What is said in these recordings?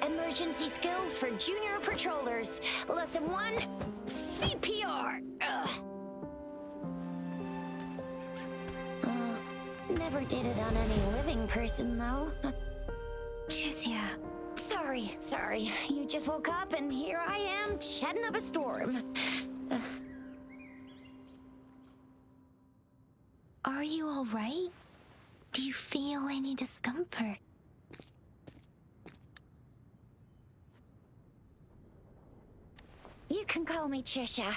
Emergency skills for junior patrollers. Lesson 1, CPR. Never did it on any living person, though. Jusia. Sorry. You just woke up and here I am, chatting up a storm. Are you all right? Do you feel any discomfort? You can call me Trisha,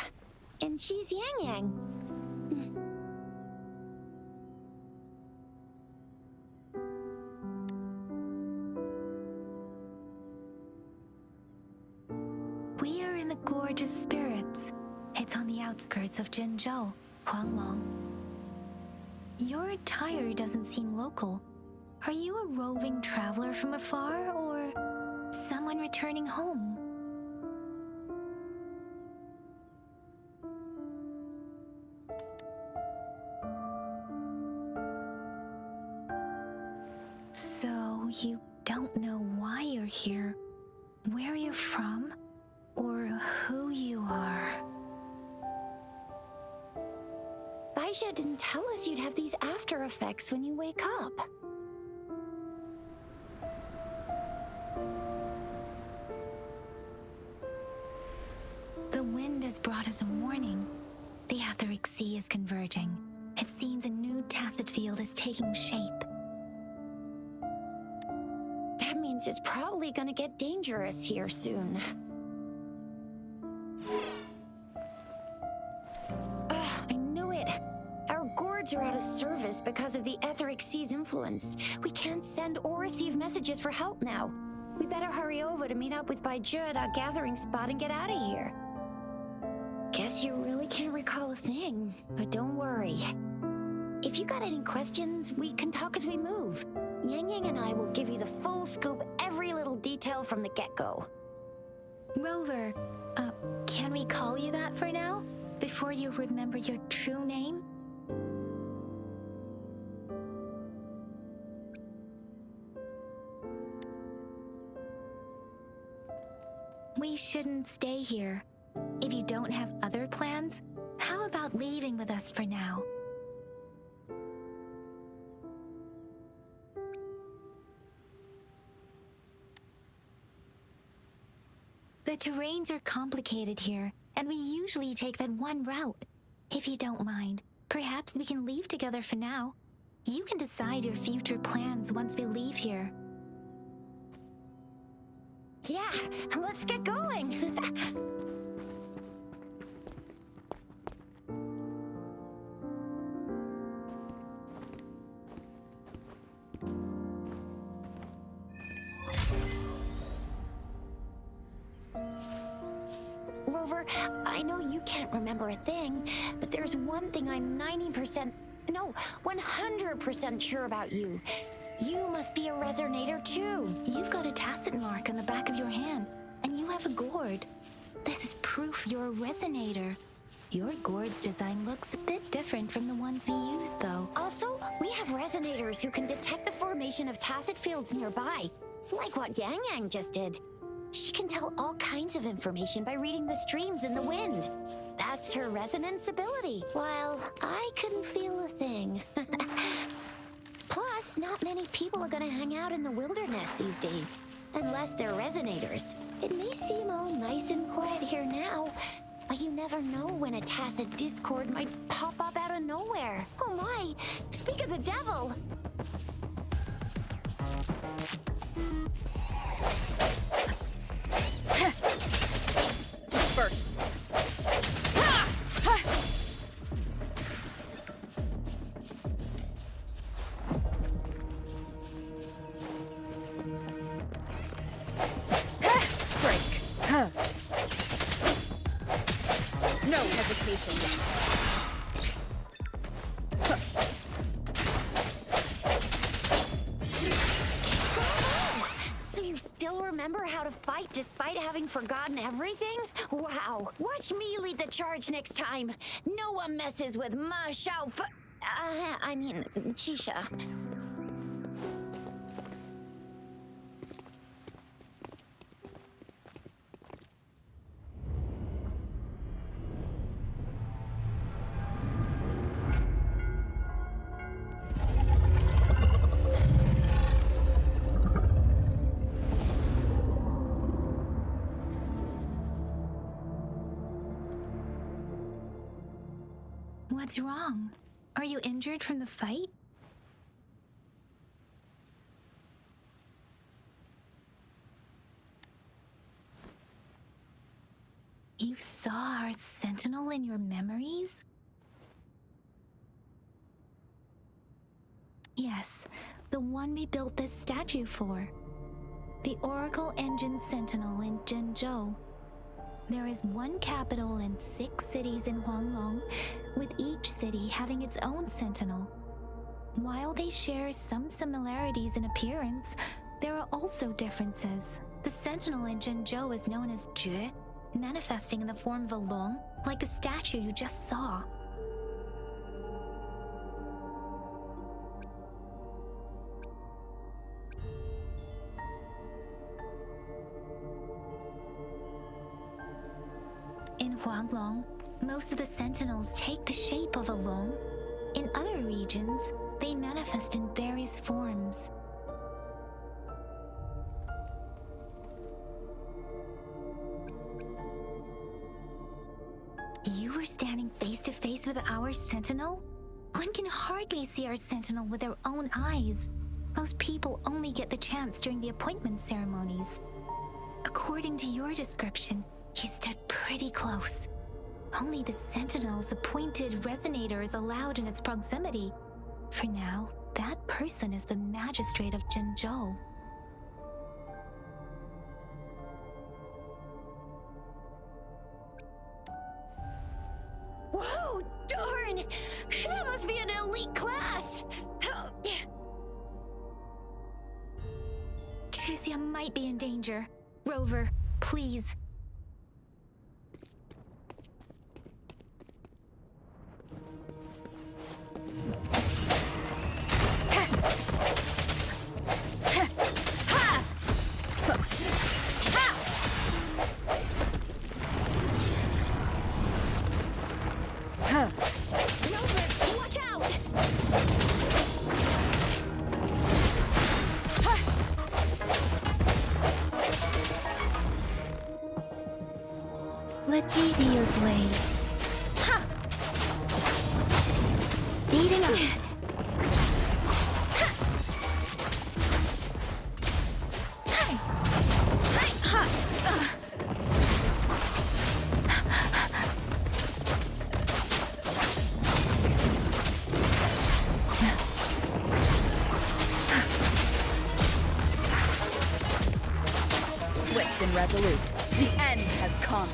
and she's Yang Yang. We are in the Gorgeous Spirits. It's on the outskirts of Jinzhou, Huanglong. Your attire doesn't seem local. Are you a roving traveler from afar, or someone returning home? So you don't know why you're here, where you're from, or who you are. Baisha didn't tell us you'd have these after effects when you wake up. The wind has brought us a warning. The Etheric Sea is converging. It seems a new tacit field is taking shape. That means it's probably gonna get dangerous here soon. I knew it. Our gourds are out of service because of the Etheric Sea's influence. We can't send or receive messages for help now. We better hurry over to meet up with Baiju at our gathering spot and get out of here. Guess you really can't recall a thing, but don't worry. If you got any questions, we can talk as we move. Yang Yang and I will give you the full scoop, every little detail from the get-go. Rover, can we call you that for now? Before you remember your true name? We shouldn't stay here. If you don't have other plans, how about leaving with us for now? The terrains are complicated here, and we usually take that one route. If you don't mind, perhaps we can leave together for now. You can decide your future plans once we leave here. Yeah, let's get going. Rover, I know you can't remember a thing, but there's one thing I'm 100% sure about you. You must be a resonator too. You've got a tacit mark on the back of your hand, and you have a gourd. This is proof you're a resonator. Your gourd's design looks a bit different from the ones we use, though. Also, we have resonators who can detect the formation of tacit fields nearby, like what Yang Yang just did. She can tell all kinds of information by reading the streams in the wind. That's her resonance ability, while I couldn't feel a thing. Plus, not many people are gonna hang out in the wilderness these days, unless they're resonators. It may seem all nice and quiet here now, but you never know when a tacit discord might pop up out of nowhere. Oh my, speak of the devil! Disperse. Break. No hesitation. So you still remember how to fight despite having forgotten everything? Wow. Watch me lead the charge next time. No one messes with Ma Shao Chisha. What's wrong? Are you injured from the fight? You saw our sentinel in your memories? Yes, the one we built this statue for. The Oracle Engine Sentinel in Zhenzhou. There is one capital and 6 cities in Huanglong, with each city having its own sentinel. While they share some similarities in appearance, there are also differences. The sentinel in Zhenzhou is known as Jue, manifesting in the form of a long, like the statue you just saw. In Huanglong, most of the sentinels take the shape of a long. In other regions, they manifest in various forms. You were standing face to face with our sentinel? One can hardly see our sentinel with their own eyes. Most people only get the chance during the appointment ceremonies. According to your description, you stood pretty close. Only the sentinel's appointed resonator is allowed in its proximity. For now, that person is the magistrate of Zhenzhou. Whoa, darn! That must be an elite class! Chixia might be in danger. Rover, please. Watch out! Let me be your blade. Ha! Speeding up. Swift and resolute. The end has come.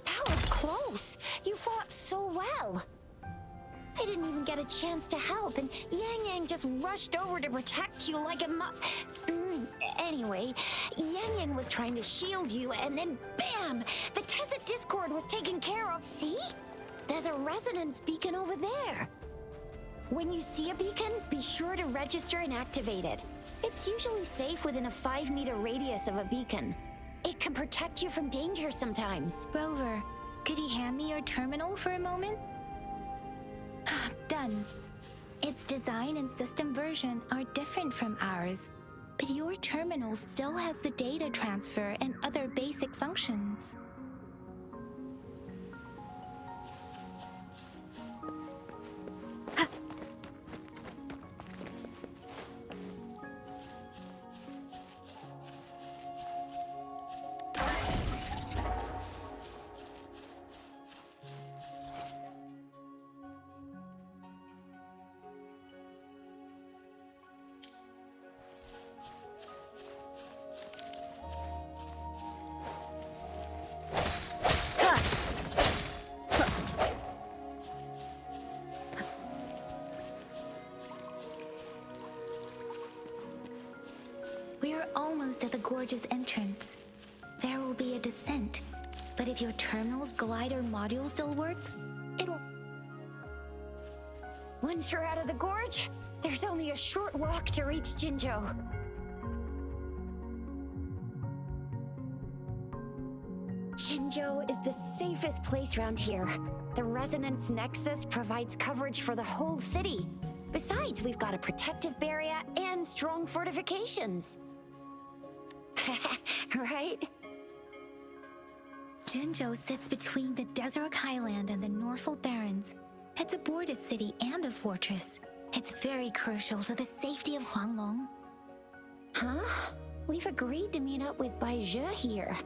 That was close. You fought so well. I didn't even get a chance to help, and Yang just rushed over to protect you like a Anyway, Yang was trying to shield you, and then BAM! The Tacit Discord was taken care of. See? There's a resonance beacon over there. When you see a beacon, be sure to register and activate it. It's usually safe within a 5-meter radius of a beacon. It can protect you from danger sometimes. Rover, could you hand me your terminal for a moment? Done. Its design and system version are different from ours, but your terminal still has the data transfer and other basic functions. Almost at the gorge's entrance. There will be a descent, but if your terminal's glider module still works, it'll... Once you're out of the gorge, there's only a short walk to reach Jinzhou. Jinzhou is the safest place around here. The Resonance Nexus provides coverage for the whole city. Besides, we've got a protective barrier and strong fortifications. Right? Jinzhou sits between the Desert Highland and the Norfolk Barrens. It's a border city and a fortress. It's very crucial to the safety of Huanglong. Huh? We've agreed to meet up with Bai Zhe here.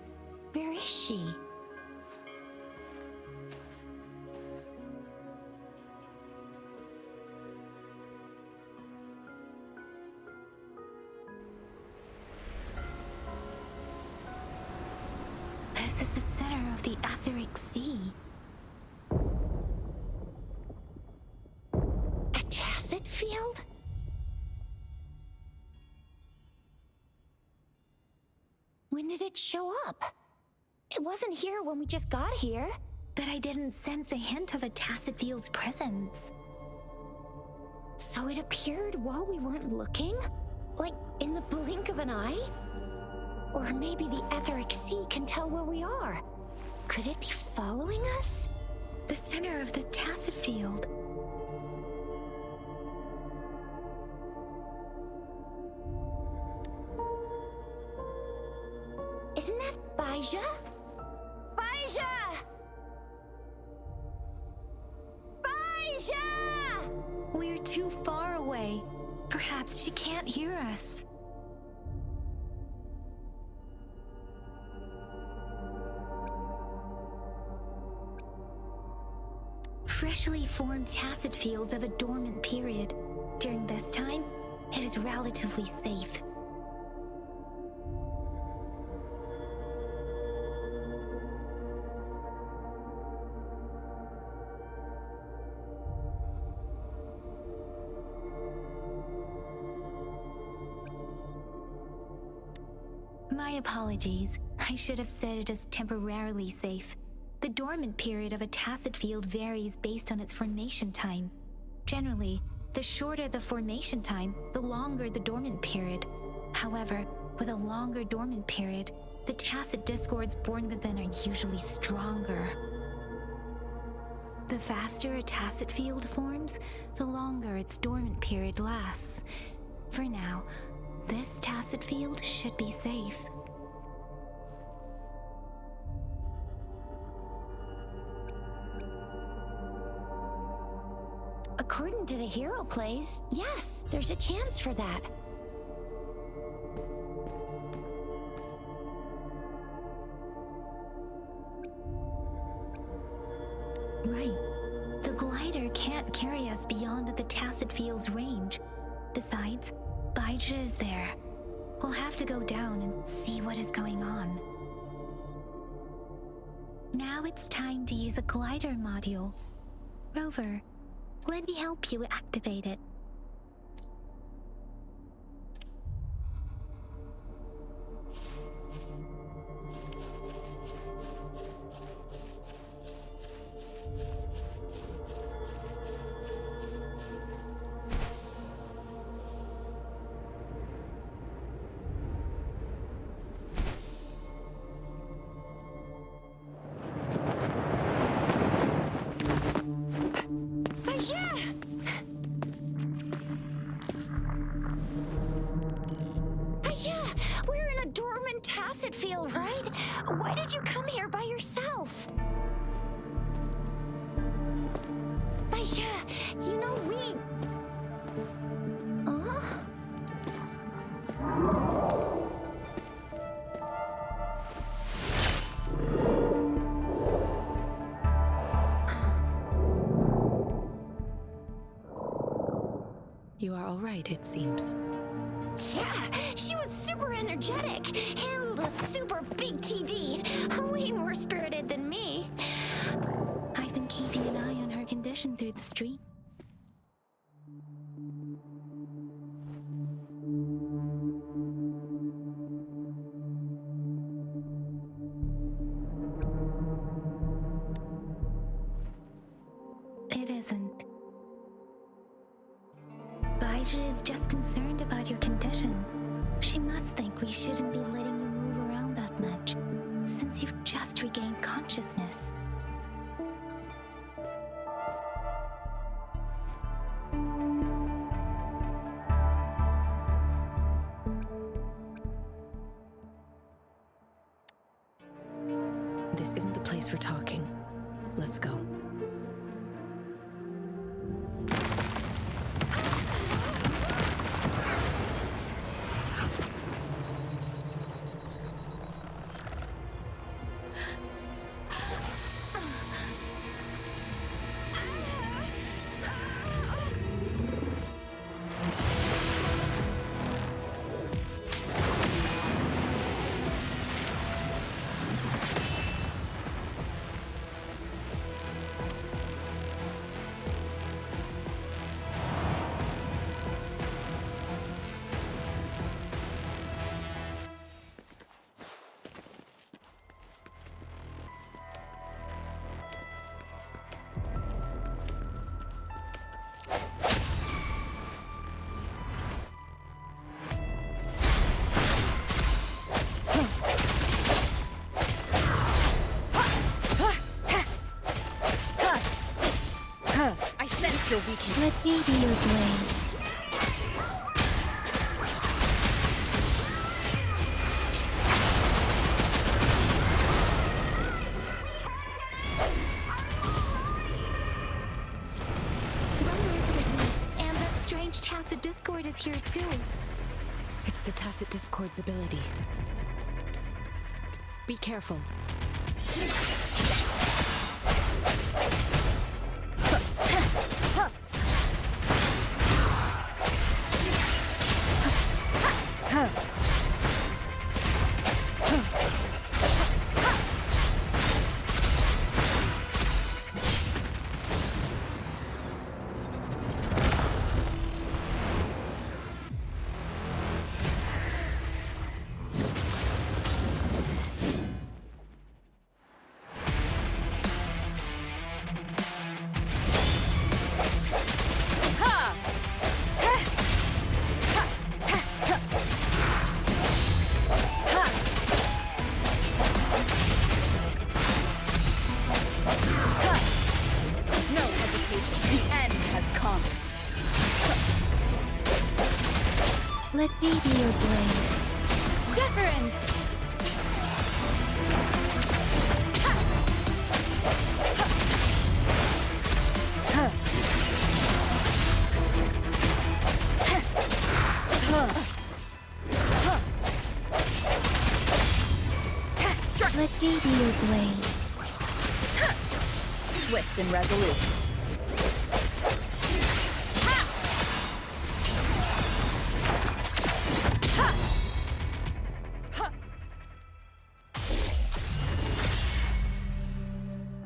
Where is she? This is the center of the Etheric Sea. A tacit field? When did it show up? It wasn't here when we just got here. But I didn't sense a hint of a tacit field's presence. So it appeared while we weren't looking? Like in the blink of an eye? Or maybe the Etheric Sea can tell where we are. Could it be following us? The center of the tacit field. Isn't that Bai Zhe? Bai Zhe! Bai Zhe! We're too far away. Perhaps she can't hear us. Freshly formed tacit fields have a dormant period. During this time, it is relatively safe. My apologies. I should have said it is temporarily safe. The dormant period of a tacit field varies based on its formation time. Generally, the shorter the formation time, the longer the dormant period. However, With a longer dormant period, the tacit discords born within are usually stronger. The faster a tacit field forms, the longer its dormant period lasts. For now, this tacit field should be safe. According to the hero plays, yes, there's a chance for that. Right. The glider can't carry us beyond the tacit field's range. Besides, Baija is there. We'll have to go down and see what is going on. Now it's time to use the glider module. Rover, let me help you activate it. We're in a dormant tacit field, right? Why did you come here by yourself? Baija, you know we... You are all right, it seems. Yeah, she was super energetic, handled a super big TD, way more spirited than me. I've been keeping an eye on her condition through the street. It isn't. Baija is just concerned about your condition. She must think we shouldn't be letting you move around that much, since you've just regained consciousness. This isn't the place for talking. Let's go. I sense your weakness. Let me be your blade. And that strange tacit discord is here too. It's the tacit discord's ability. Be careful. Let me be your blade. Swift and resolute.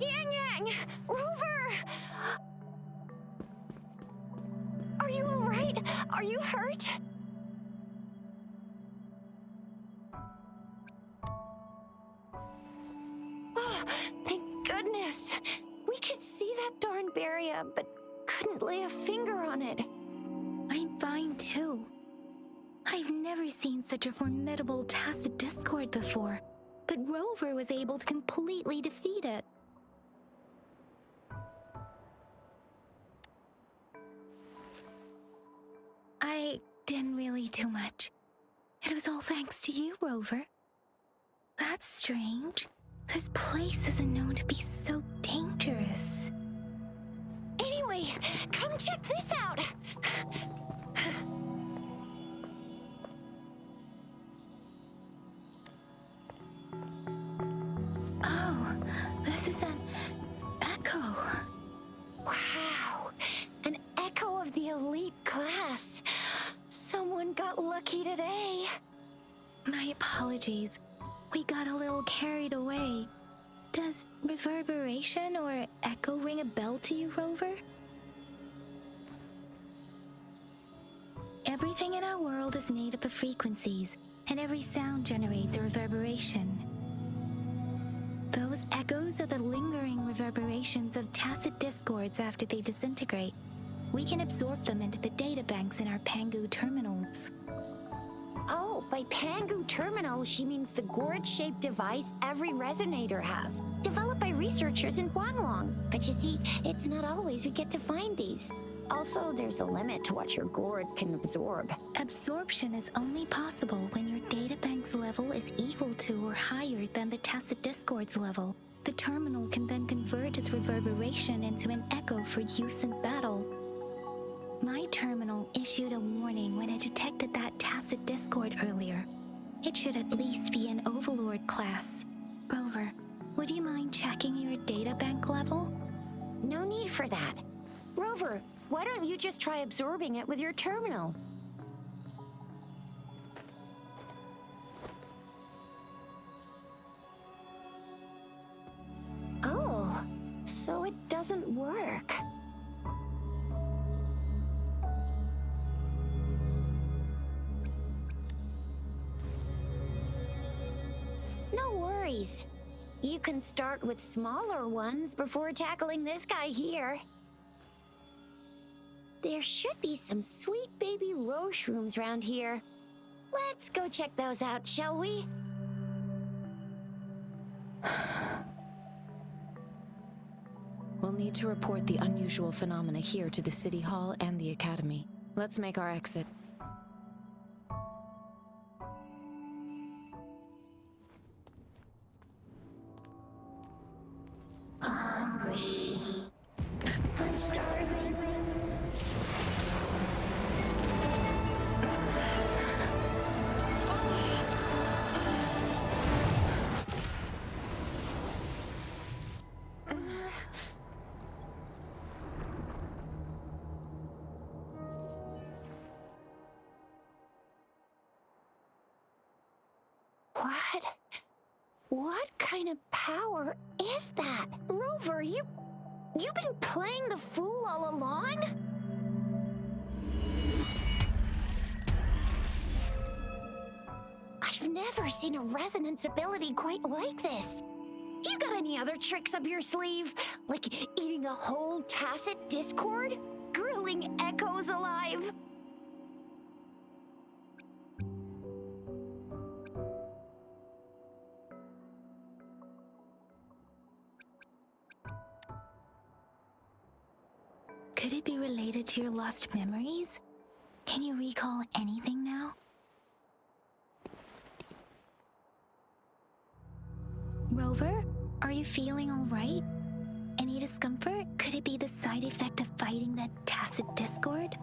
Yang! Rover! Are you alright? Are you hurt? Oh, thank goodness. We could see that darn barrier, but couldn't lay a finger on it. I'm fine too. I've never seen such a formidable tacit discord before, but Rover was able to completely defeat it. I didn't really do much. It was all thanks to you, Rover. That's strange. This place isn't known to be so dangerous. Anyway, come check this out. Oh, this is an echo. Wow, an echo of the elite class. Someone got lucky today. My apologies. We got a little carried away. Does reverberation or echo ring a bell to you, Rover? Everything in our world is made up of frequencies, and every sound generates a reverberation. Those echoes are the lingering reverberations of tacit discords after they disintegrate. We can absorb them into the databanks in our Pangu terminals. Oh, by Pangu Terminal, she means the gourd-shaped device every resonator has, developed by researchers in Huanglong. But you see, it's not always we get to find these. Also, there's a limit to what your gourd can absorb. Absorption is only possible when your databank's level is equal to or higher than the tacit discord's level. The terminal can then convert its reverberation into an echo for use in battle. My terminal issued a warning when it detected that tacit discord earlier. It should at least be an Overlord class. Rover, would you mind checking your databank level? No need for that. Rover, why don't you just try absorbing it with your terminal? Oh, so it doesn't work. No worries. You can start with smaller ones before tackling this guy here. There should be some sweet baby roche rooms around here. Let's go check those out, shall we? We'll need to report the unusual phenomena here to the City Hall and the Academy. Let's make our exit. Hungry. I'm starving. What kind of power is that? Rover, you've been playing the fool all along? I've never seen a resonance ability quite like this. You got any other tricks up your sleeve? Like eating a whole tacit discord? Grilling echoes alive? Could it be related to your lost memories? Can you recall anything now? Rover, are you feeling all right? Any discomfort? Could it be the side effect of fighting that tacit discord?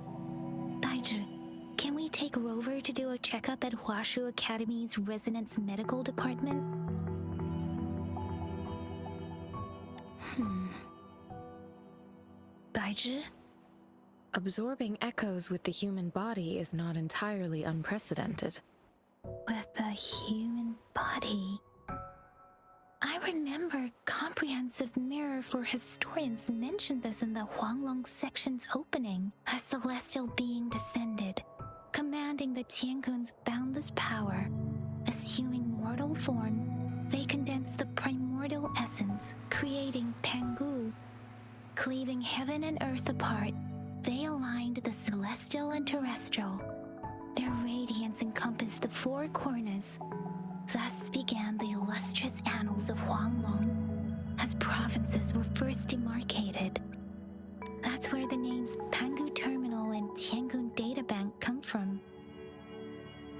Baiju, can we take Rover to do a checkup at Huashu Academy's Resonance Medical Department? Baizhi? Absorbing echoes with the human body is not entirely unprecedented. With the human body. I remember Comprehensive Mirror for Historians mentioned this in the Huanglong section's opening. A celestial being descended, commanding the Tiankun's boundless power. Assuming mortal form, they condensed the primordial essence, creating Pangu. Cleaving heaven and earth apart, they aligned the celestial and terrestrial. Their radiance encompassed the four corners. Thus began the illustrious annals of Huanglong, as provinces were first demarcated. That's where the names Pangu Terminal and Tiangun Databank come from.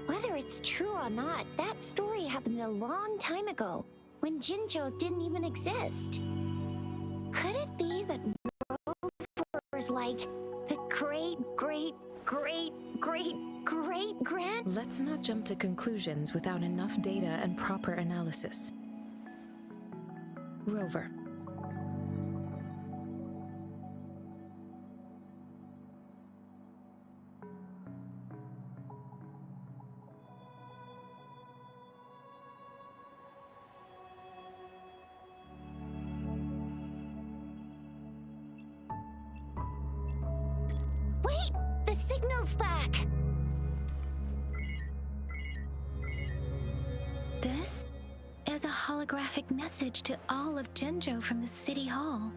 Whether it's true or not, that story happened a long time ago, when Jinzhou didn't even exist. Could it be that rovers like the great-great-great-great-great-grand? Let's not jump to conclusions without enough data and proper analysis. Rover. Wait! The signal's back! This is a holographic message to all of Jinzhou from the City Hall.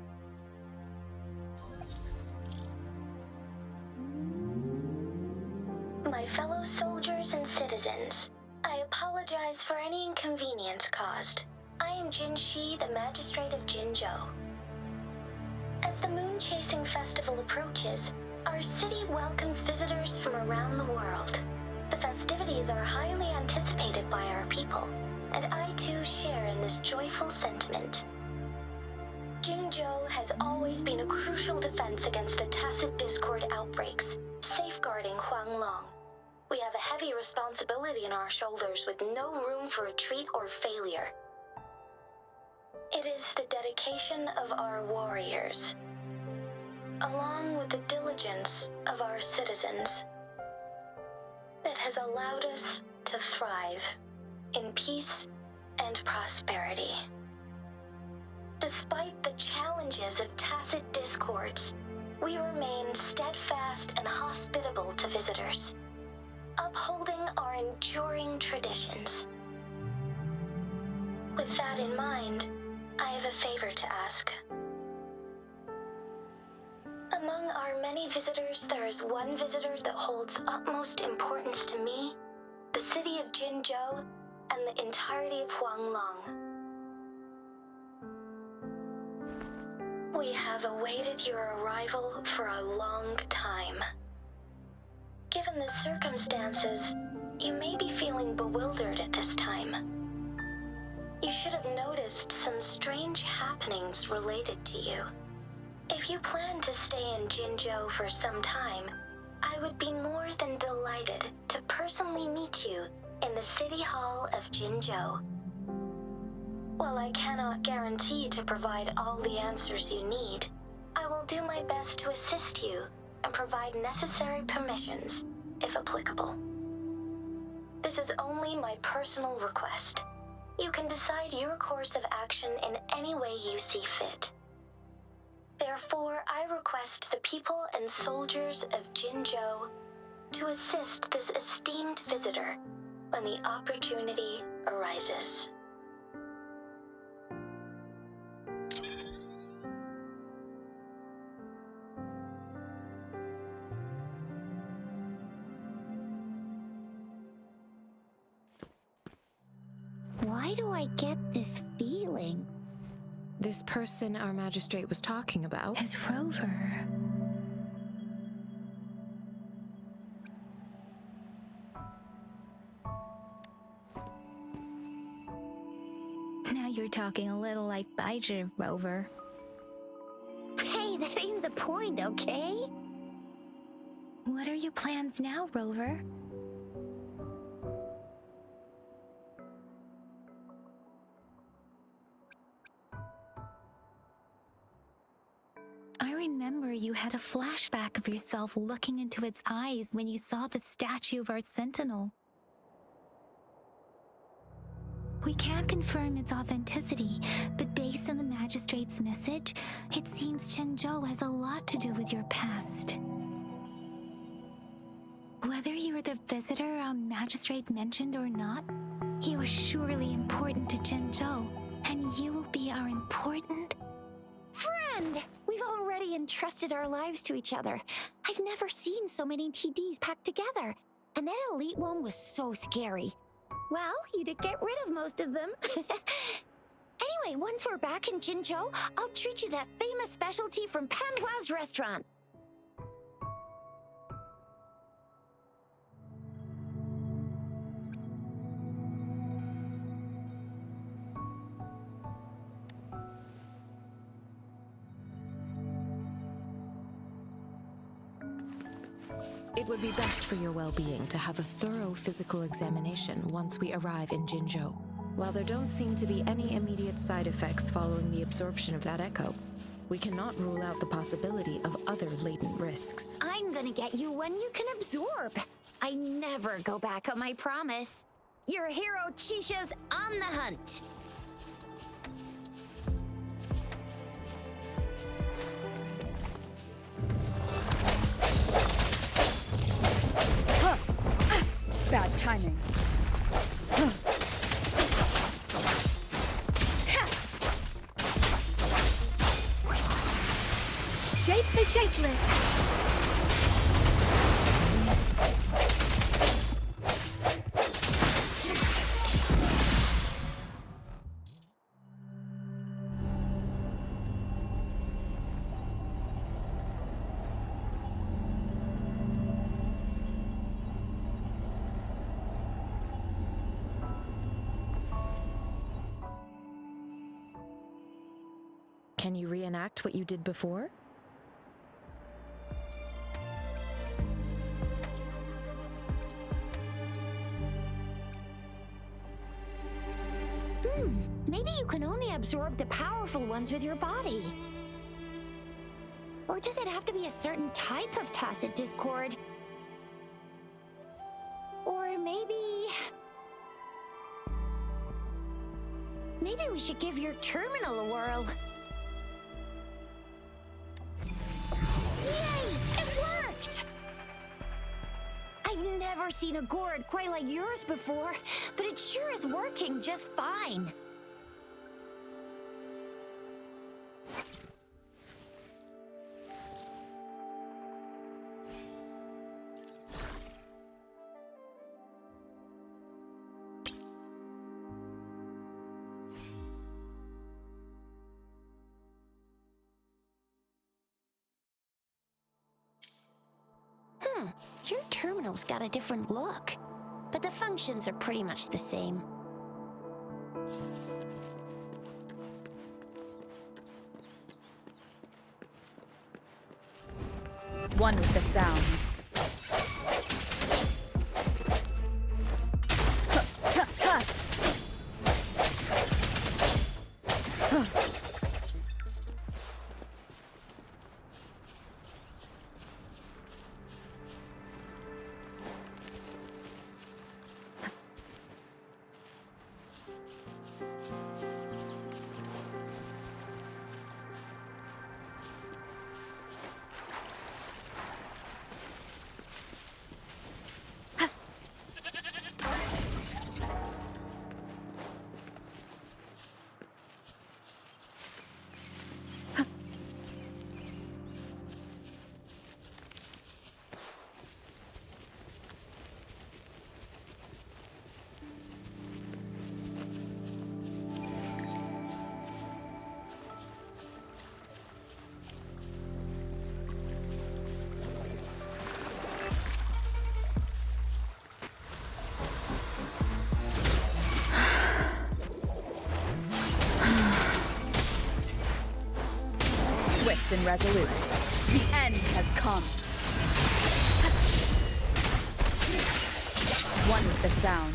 My fellow soldiers and citizens, I apologize for any inconvenience caused. I am Jin Shi, the Magistrate of Jinzhou. As the Moon Chasing Festival approaches, our city welcomes visitors from around the world. The festivities are highly anticipated by our people, and I too share in this joyful sentiment. Jinzhou has always been a crucial defense against the tacit discord outbreaks, safeguarding Huanglong. We have a heavy responsibility on our shoulders with no room for retreat or failure. It is the dedication of our warriors, along with the diligence of our citizens, that has allowed us to thrive in peace and prosperity. Despite the challenges of tacit discords, we remain steadfast and hospitable to visitors, upholding our enduring traditions. With that in mind, I have a favor to ask. Among our many visitors, there is one visitor that holds utmost importance to me, the city of Jinzhou, and the entirety of Huanglong. We have awaited your arrival for a long time. Given the circumstances, you may be feeling bewildered at this time. You should have noticed some strange happenings related to you. If you plan to stay in Jinzhou for some time, I would be more than delighted to personally meet you in the City Hall of Jinzhou. While I cannot guarantee to provide all the answers you need, I will do my best to assist you and provide necessary permissions, if applicable. This is only my personal request. You can decide your course of action in any way you see fit. Therefore, I request the people and soldiers of Jinzhou to assist this esteemed visitor when the opportunity arises. Why do I get this feeling? This person our magistrate was talking about? His rover. Now you're talking a little like Baizhi, Rover. Hey, that ain't the point, okay? What are your plans now, Rover? remember you had a flashback of yourself looking into its eyes when you saw the statue of our sentinel. We can't confirm its authenticity, but based on the magistrate's message, it seems Zhenzhou has a lot to do with your past. Whether you're the visitor our magistrate mentioned or not, you are surely important to Zhenzhou, and you will be our important Friend! We've already entrusted our lives to each other. I've never seen so many TDs packed together. And that elite one was so scary. Well, you did get rid of most of them. Anyway, once we're back in Jinzhou, I'll treat you that famous specialty from Panhua's restaurant. It would be best for your well-being to have a thorough physical examination once we arrive in Jinzhou. While there don't seem to be any immediate side effects following the absorption of that echo, we cannot rule out the possibility of other latent risks. I'm gonna get you one you can absorb. I never go back on my promise. Your hero Chisha's on the hunt. Bad timing. Shape the shapeless! Can you reenact what you did before? Maybe you can only absorb the powerful ones with your body. Or does it have to be a certain type of tacit discord? Or maybe we should give your terminal a whirl. Yay! It worked! I've never seen a gourd quite like yours before, but it sure is working just fine. Your terminal's got a different look, but the functions are pretty much the same. One with the sounds. Swift and resolute. The end has come. One with the sound.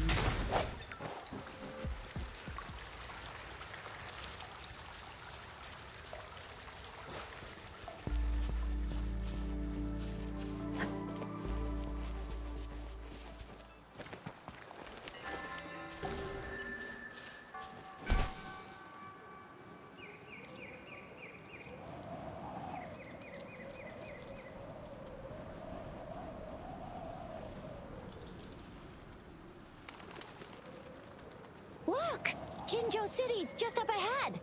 Look! Jinzhou City's just up ahead!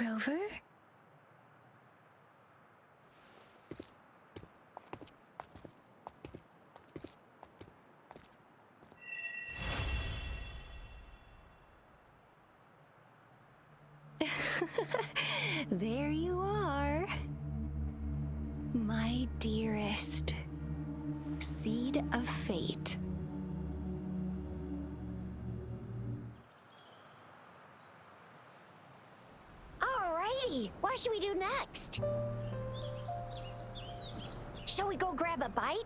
Rover? There you are. My dearest. Seed of fate. Alrighty, what should we do next? Shall we go grab a bite?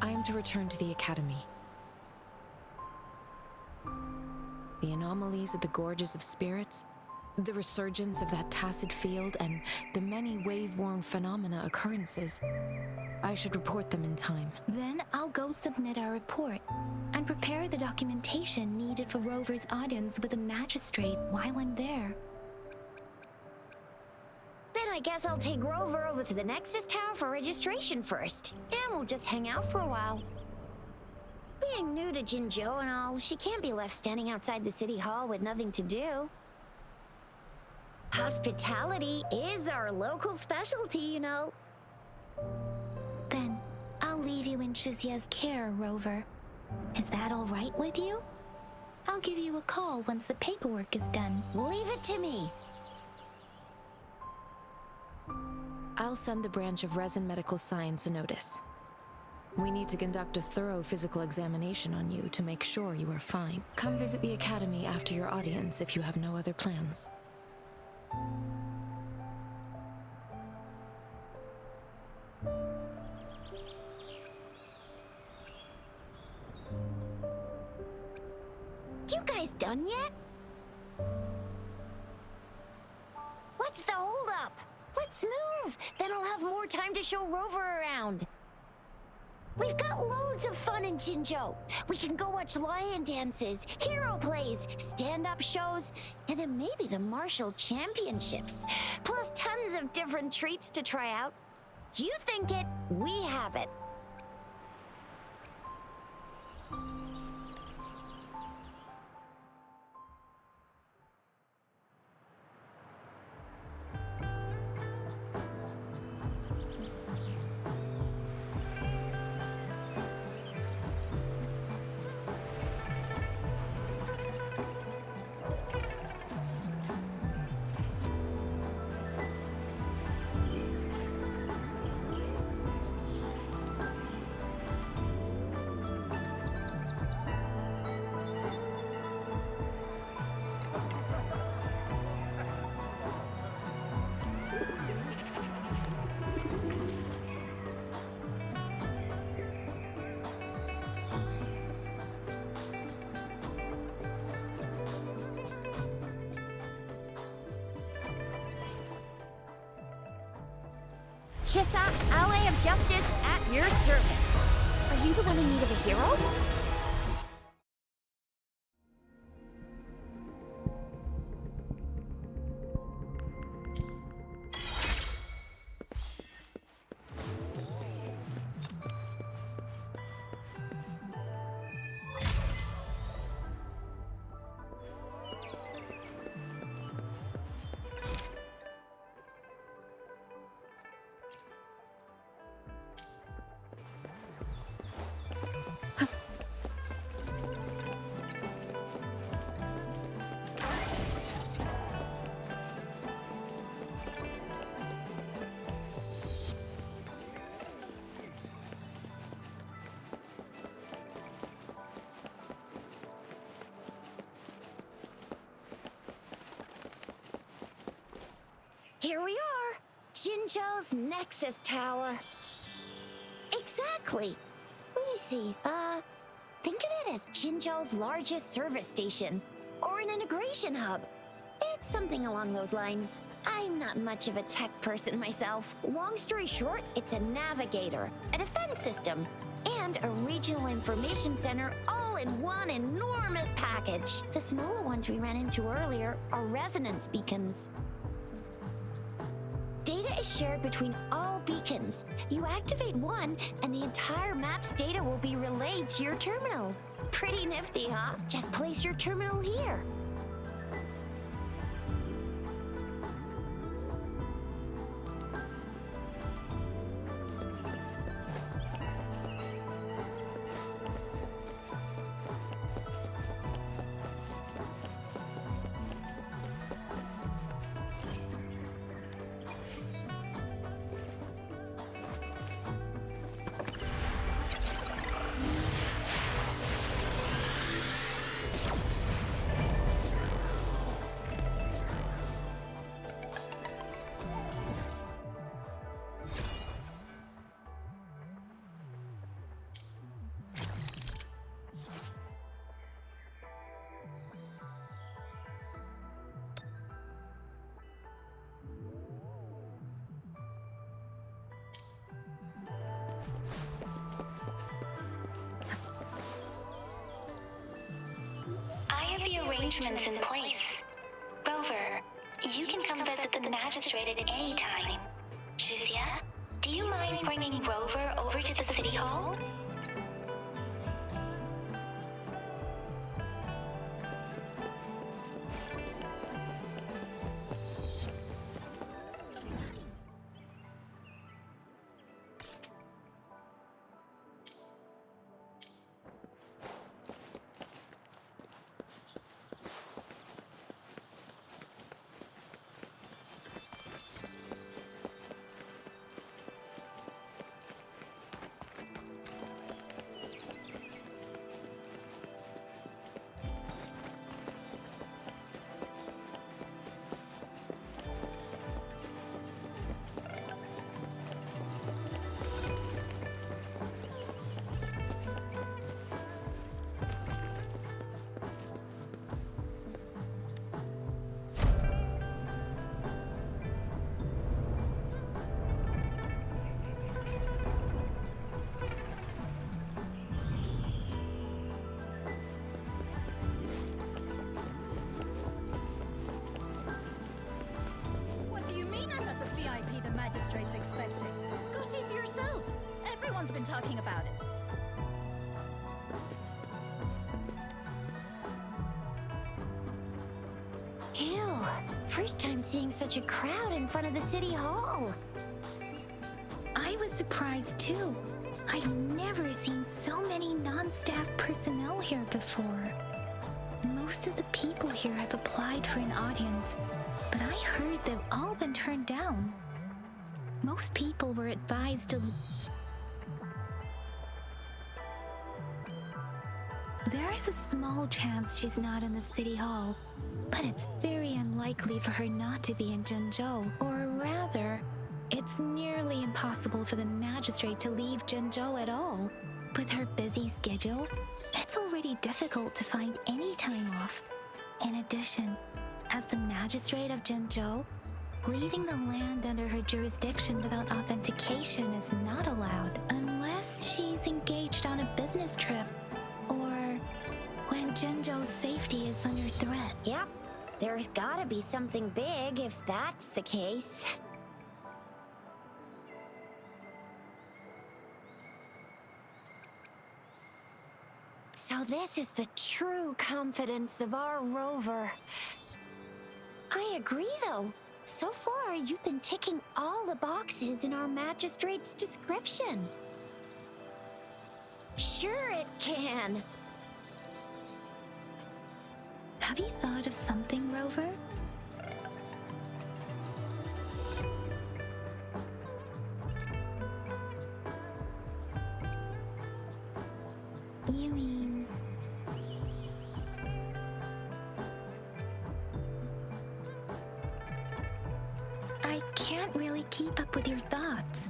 I am to return to the Academy. The anomalies at the Gorges of Spirits, the resurgence of that tacit field, and the many wave-worn phenomena occurrences. I should report them in time. Then I'll go submit our report and prepare the documentation needed for Rover's audience with the magistrate while I'm there. Then I guess I'll take Rover over to the Nexus Tower for registration first, and we'll just hang out for a while. Being new to Jinzhou and all, she can't be left standing outside the city hall with nothing to do. Hospitality is our local specialty, you know. Then I'll leave you in Shizya's care, Rover. Is that all right with you? I'll give you a call once the paperwork is done. Leave it to me. I'll send the branch of Resin Medical Science a notice. We need to conduct a thorough physical examination on you to make sure you are fine. Come visit the Academy after your audience if you have no other plans. You guys done yet? What's the holdup? Let's move! Then I'll have more time to show Rover around. We've got loads of fun in Jinzhou. We can go watch lion dances, hero plays, stand-up shows, and then maybe the martial championships. Plus tons of different treats to try out. You think it, we have it. Chissa, ally of justice at your service. Are you the one in need of a hero? Here we are, Jinzhou's Nexus Tower. Exactly. Let me see, think of it as Jinzhou's largest service station, or an integration hub. It's something along those lines. I'm not much of a tech person myself. Long story short, it's a navigator, a defense system, and a regional information center all in one enormous package. The smaller ones we ran into earlier are resonance beacons. Data is shared between all beacons. You activate one, and the entire map's data will be relayed to your terminal. Pretty nifty, huh? Just place your terminal here. I have the arrangements in place. Rover, you can come visit the magistrate at any time. Juzia, do you mind bringing Rover over to the city hall? Magistrate's expecting. Go see for yourself. Everyone's been talking about it. Ew, first time seeing such a crowd in front of the city hall. I was surprised too. I've never seen so many non-staff personnel here before. Most of the people here have applied for an audience, but I heard they've all been turned down. Most people were advised to... There is a small chance she's not in the city hall, but it's very unlikely for her not to be in Jinzhou. Or rather, it's nearly impossible for the magistrate to leave Jinzhou at all. With her busy schedule, it's already difficult to find any time off. In addition, as the magistrate of Jinzhou, leaving the land under her jurisdiction without authentication is not allowed unless she's engaged on a business trip or when Jinzhou's safety is under threat. Yep, there's gotta be something big if that's the case. So this is the true confidence of our Rover. I agree though. So far, you've been ticking all the boxes in our magistrate's description. Sure it can. Have you thought of something, Rover? You mean... I can't really keep up with your thoughts,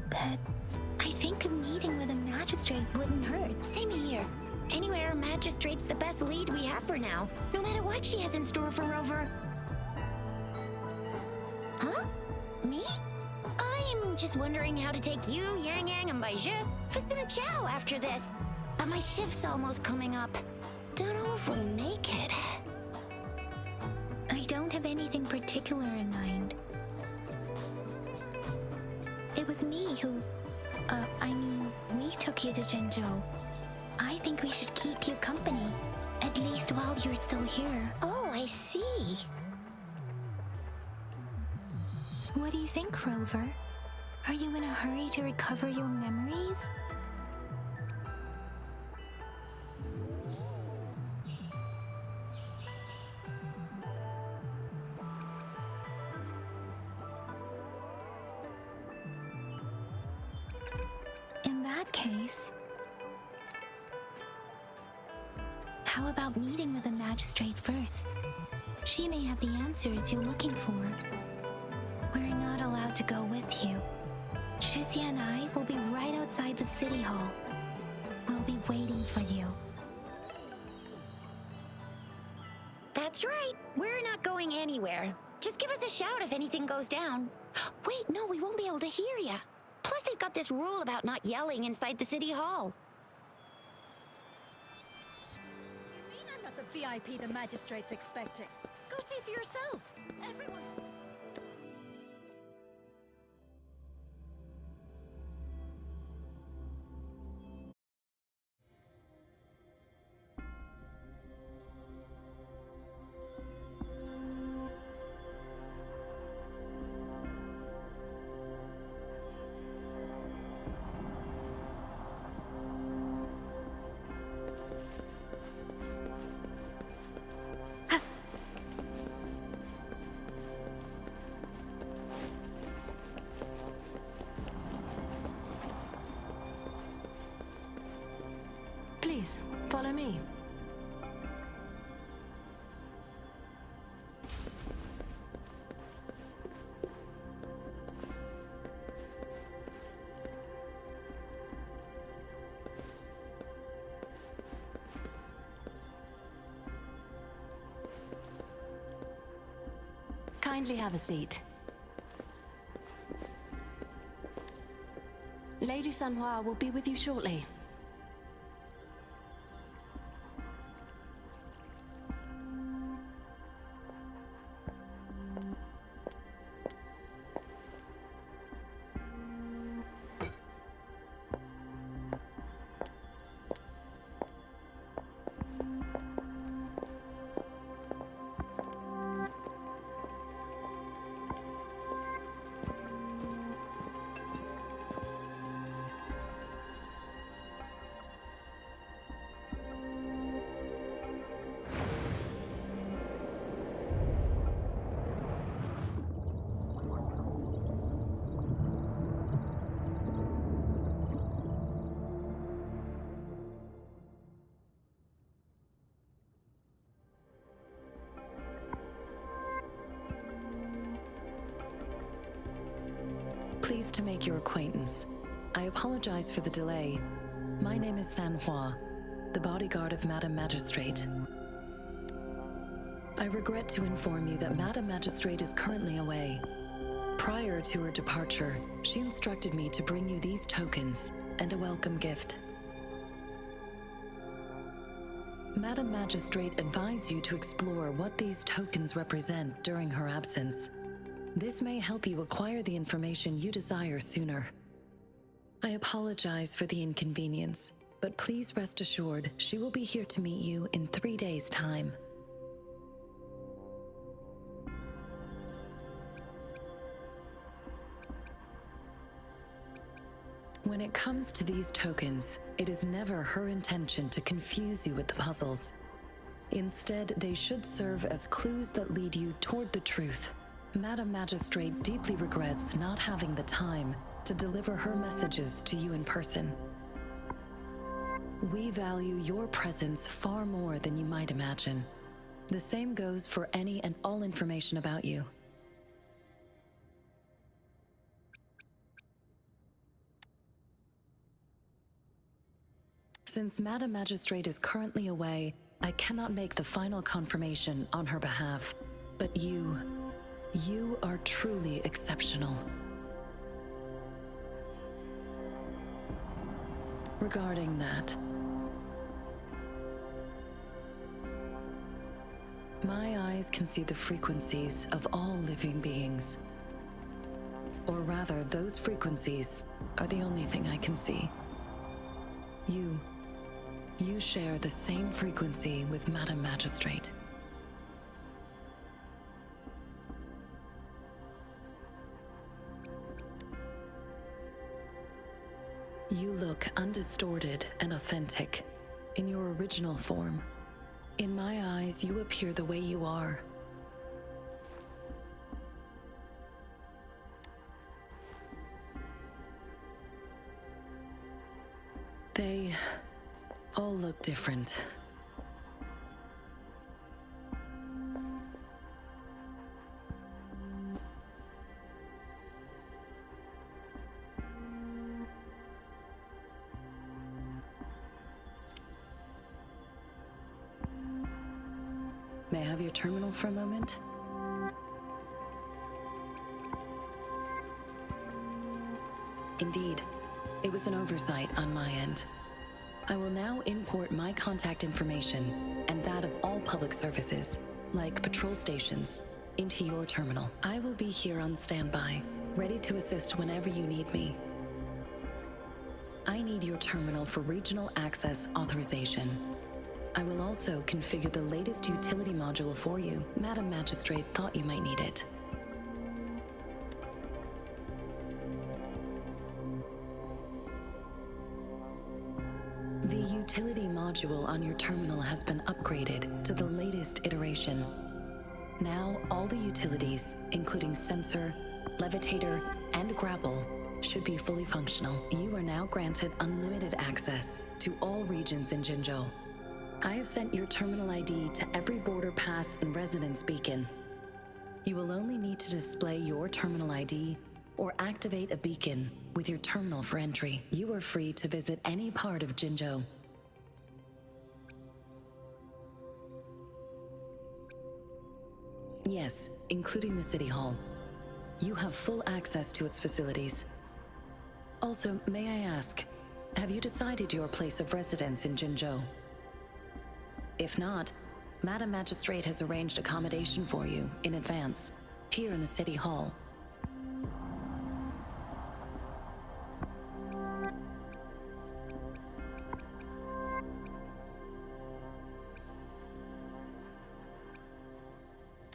but I think a meeting with a magistrate wouldn't hurt. Same here. Anyway, our magistrate's the best lead we have for now, no matter what she has in store for Rover. Me? I'm just wondering how to take you, Yang Yang, and Baizhi for some chow after this. But my shift's almost coming up. Don't know if we'll make it. I don't have anything particular in mind. It was me who... we took you to Jinzhou. I think we should keep you company, at least while you're still here. Oh, I see. What do you think, Rover? Are you in a hurry to recover your memories? In that case, how about meeting with the magistrate first? She may have the answers you're looking for. We're not allowed to go with you. Shixia and I will be right outside the city hall. We'll be waiting for you. That's right. We're not going anywhere. Just give us a shout if anything goes down. Wait, no, we won't be able to hear ya. Plus, they've got this rule about not yelling inside the city hall. You mean I'm not the VIP the magistrate's expecting? Go see for yourself. Everyone... Please, follow me. Kindly have a seat. Lady Sanhua will be with you shortly. Pleased to make your acquaintance. I apologize for the delay. My name is Sanhua, the bodyguard of Madam Magistrate. I regret to inform you that Madam Magistrate is currently away. Prior to her departure, she instructed me to bring you these tokens and a welcome gift. Madam Magistrate advised you to explore what these tokens represent during her absence. This may help you acquire the information you desire sooner. I apologize for the inconvenience, but please rest assured she will be here to meet you in 3 days' time. When it comes to these tokens, it is never her intention to confuse you with the puzzles. Instead, they should serve as clues that lead you toward the truth. Madam Magistrate deeply regrets not having the time to deliver her messages to you in person. We value your presence far more than you might imagine. The same goes for any and all information about you. Since Madam Magistrate is currently away, I cannot make the final confirmation on her behalf, but you You are truly exceptional. Regarding that, my eyes can see the frequencies of all living beings. Or rather, those frequencies are the only thing I can see. You share the same frequency with Madam Magistrate. You look undistorted and authentic in your original form. In my eyes, you appear the way you are. They all look different. May I have your terminal for a moment? Indeed, it was an oversight on my end. I will now import my contact information and that of all public services, like patrol stations, into your terminal. I will be here on standby, ready to assist whenever you need me. I need your terminal for regional access authorization. I will also configure the latest utility module for you. Madam Magistrate thought you might need it. The utility module on your terminal has been upgraded to the latest iteration. Now, all the utilities, including sensor, levitator, and grapple, should be fully functional. You are now granted unlimited access to all regions in Jinzhou. I have sent your terminal ID to every border pass and residence beacon. You will only need to display your terminal ID or activate a beacon with your terminal for entry. You are free to visit any part of Jinzhou. Yes, including the City Hall. You have full access to its facilities. Also, may I ask, have you decided your place of residence in Jinzhou? If not, Madam Magistrate has arranged accommodation for you in advance, here in the City Hall.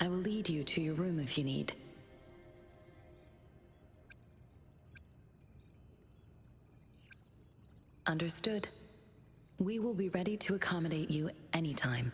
I will lead you to your room if you need. Understood. We will be ready to accommodate you anytime.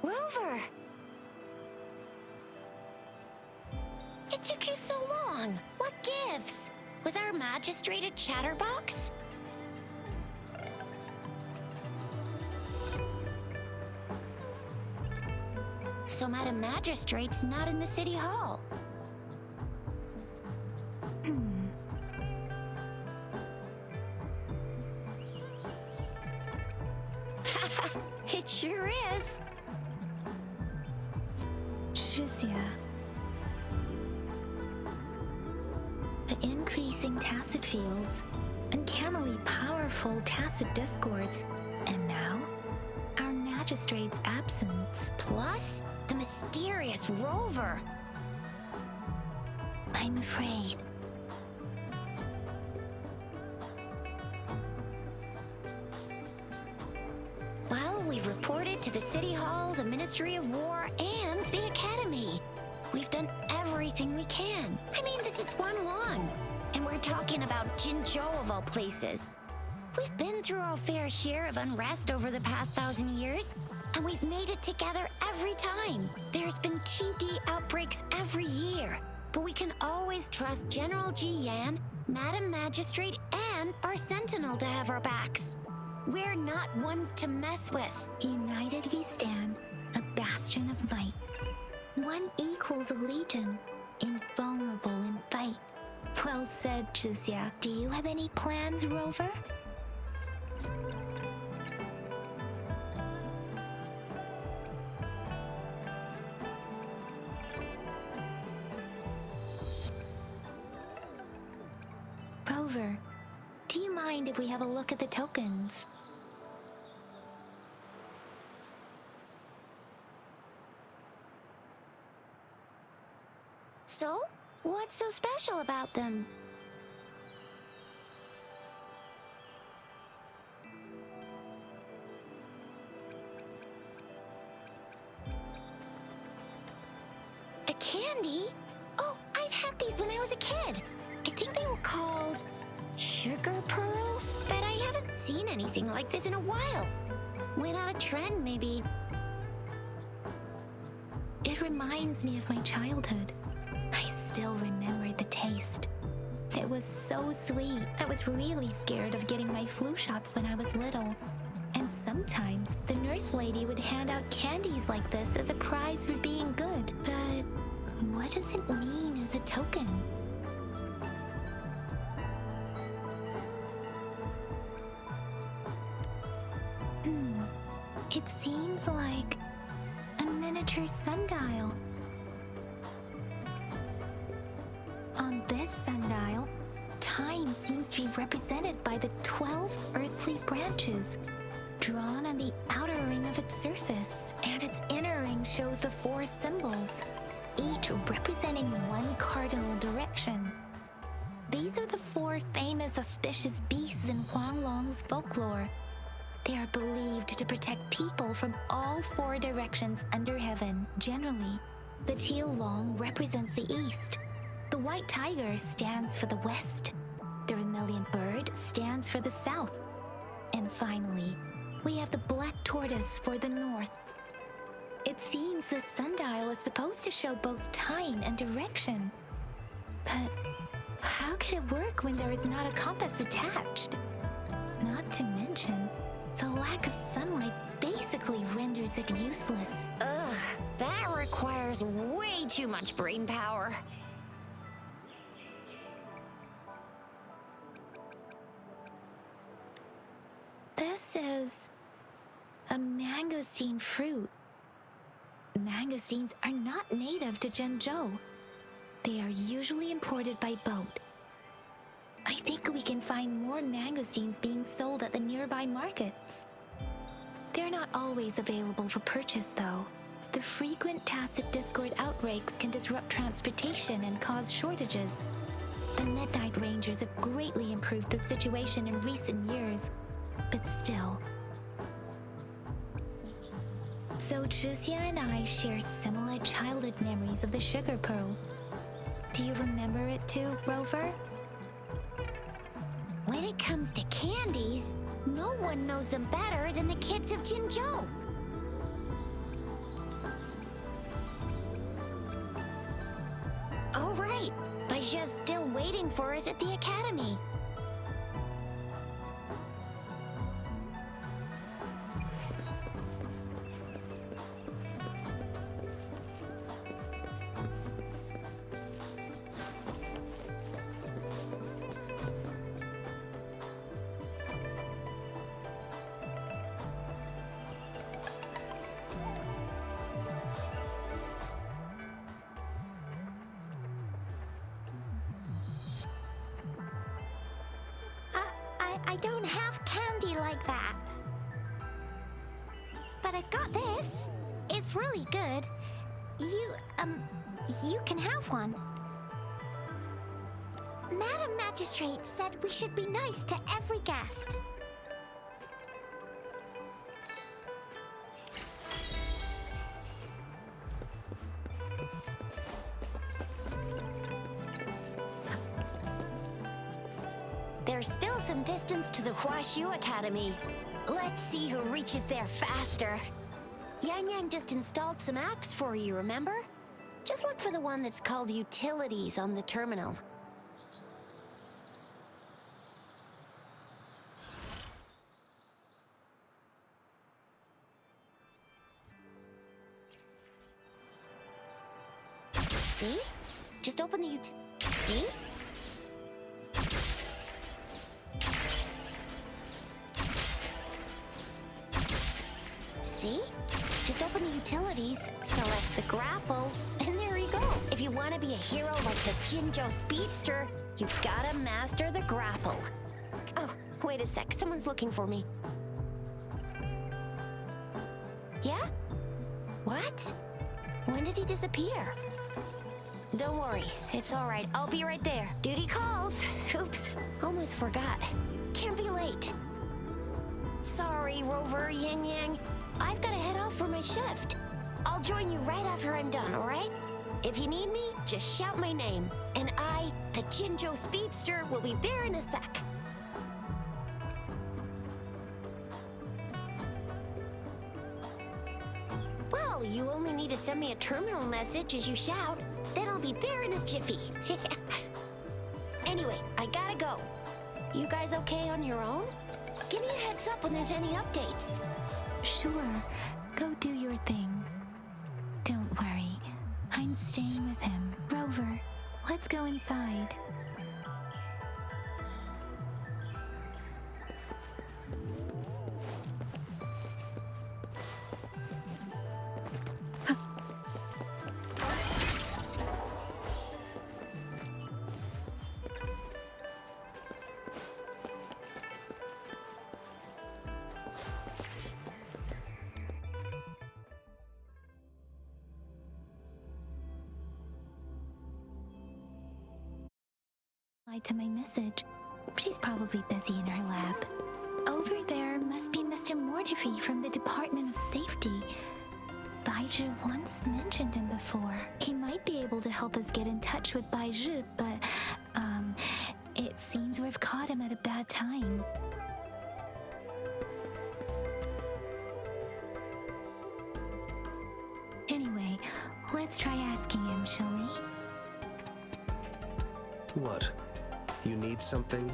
Rover! It took you so long. What gives? Was our magistrate a chatterbox? So Madam Magistrate's not in the City Hall. It sure is. Shizia. The increasing tacit fields, uncannily powerful tacit discords, and now, our magistrate's absence. Plus, the mysterious Rover. I'm afraid. Well, we've reported to the City Hall, the Ministry of War, and everything we can. I mean, this is one long. And we're talking about Jinzhou of all places. We've been through our fair share of unrest over the past 1,000 years, and we've made it together every time. There's been TD outbreaks every year, but we can always trust General Ji Yan, Madam Magistrate, and our Sentinel to have our backs. We're not ones to mess with. United we stand, a bastion of might. One equals a legion, invulnerable in fight. Well said, Chixia. Do you have any plans, Rover? Rover, do you mind if we have a look at the tokens? So, what's so special about them? A candy? Oh, I've had these when I was a kid. I think they were called sugar pearls, but I haven't seen anything like this in a while. Went out of trend, maybe. It reminds me of my childhood. I still remember the taste. It was so sweet. I was really scared of getting my flu shots when I was little. And sometimes the nurse lady would hand out candies like this as a prize for being good. But what does it mean as a token? It seems like a miniature sundial. On this sundial, time seems to be represented by the 12 earthly branches, drawn on the outer ring of its surface. And its inner ring shows the 4 symbols, each representing one cardinal direction. These are the 4 famous auspicious beasts in Huanglong's folklore. They are believed to protect people from all 4 directions under heaven. Generally, the teal long represents the east. The white tiger stands for the west. The vermilion bird stands for the south. And finally, we have the black tortoise for the north. It seems the sundial is supposed to show both time and direction. But how can it work when there is not a compass attached? Not to mention, the lack of sunlight basically renders it useless. Ugh, that requires way too much brain power. This is a mangosteen fruit. Mangosteens are not native to Zhenzhou. They are usually imported by boat. I think we can find more mangosteens being sold at the nearby markets. They're not always available for purchase, though. The frequent tacit discord outbreaks can disrupt transportation and cause shortages. The Midnight Rangers have greatly improved the situation in recent years, but still. So Chixia and I share similar childhood memories of the sugar pearl. Do you remember it too, Rover? When it comes to candies, no one knows them better than the kids of Jinzhou. Oh, right. Baijia's still waiting for us at the academy. I don't have candy like that. But I got this. It's really good. You can have one. Madam Magistrate said we should be nice to every guest. There's still some distance to the Huashu Academy. Let's see who reaches there faster. Yang Yang just installed some apps for you, remember? Just look for the one that's called Utilities on the terminal. See? Just open the See? See? Just open the utilities, select the grapple, and there you go. If you want to be a hero like the Jinzhou Speedster, you've gotta master the grapple. Oh, wait a sec. Someone's looking for me. Yeah? What? When did he disappear? Don't worry, it's all right. I'll be right there. Duty calls. Oops, almost forgot. Can't be late. Sorry, Rover, Yang Yang. I've gotta head off for my shift. I'll join you right after I'm done, all right? If you need me, just shout my name. And I, the Jinzhou Speedster, will be there in a sec. Well, you only need to send me a terminal message as you shout. Then I'll be there in a jiffy. Anyway, I gotta go. You guys okay on your own? Give me a heads up when there's any updates. Sure, go do your thing. Don't worry, I'm staying with him. Rover, let's go inside. To my message. She's probably busy in her lab. Over there must be Mr. Mortifi from the Department of Safety. Baizhi once mentioned him before. He might be able to help us get in touch with Baizhi, but, it seems we've caught him at a bad time. Anyway, let's try asking him, shall we? What? You need something?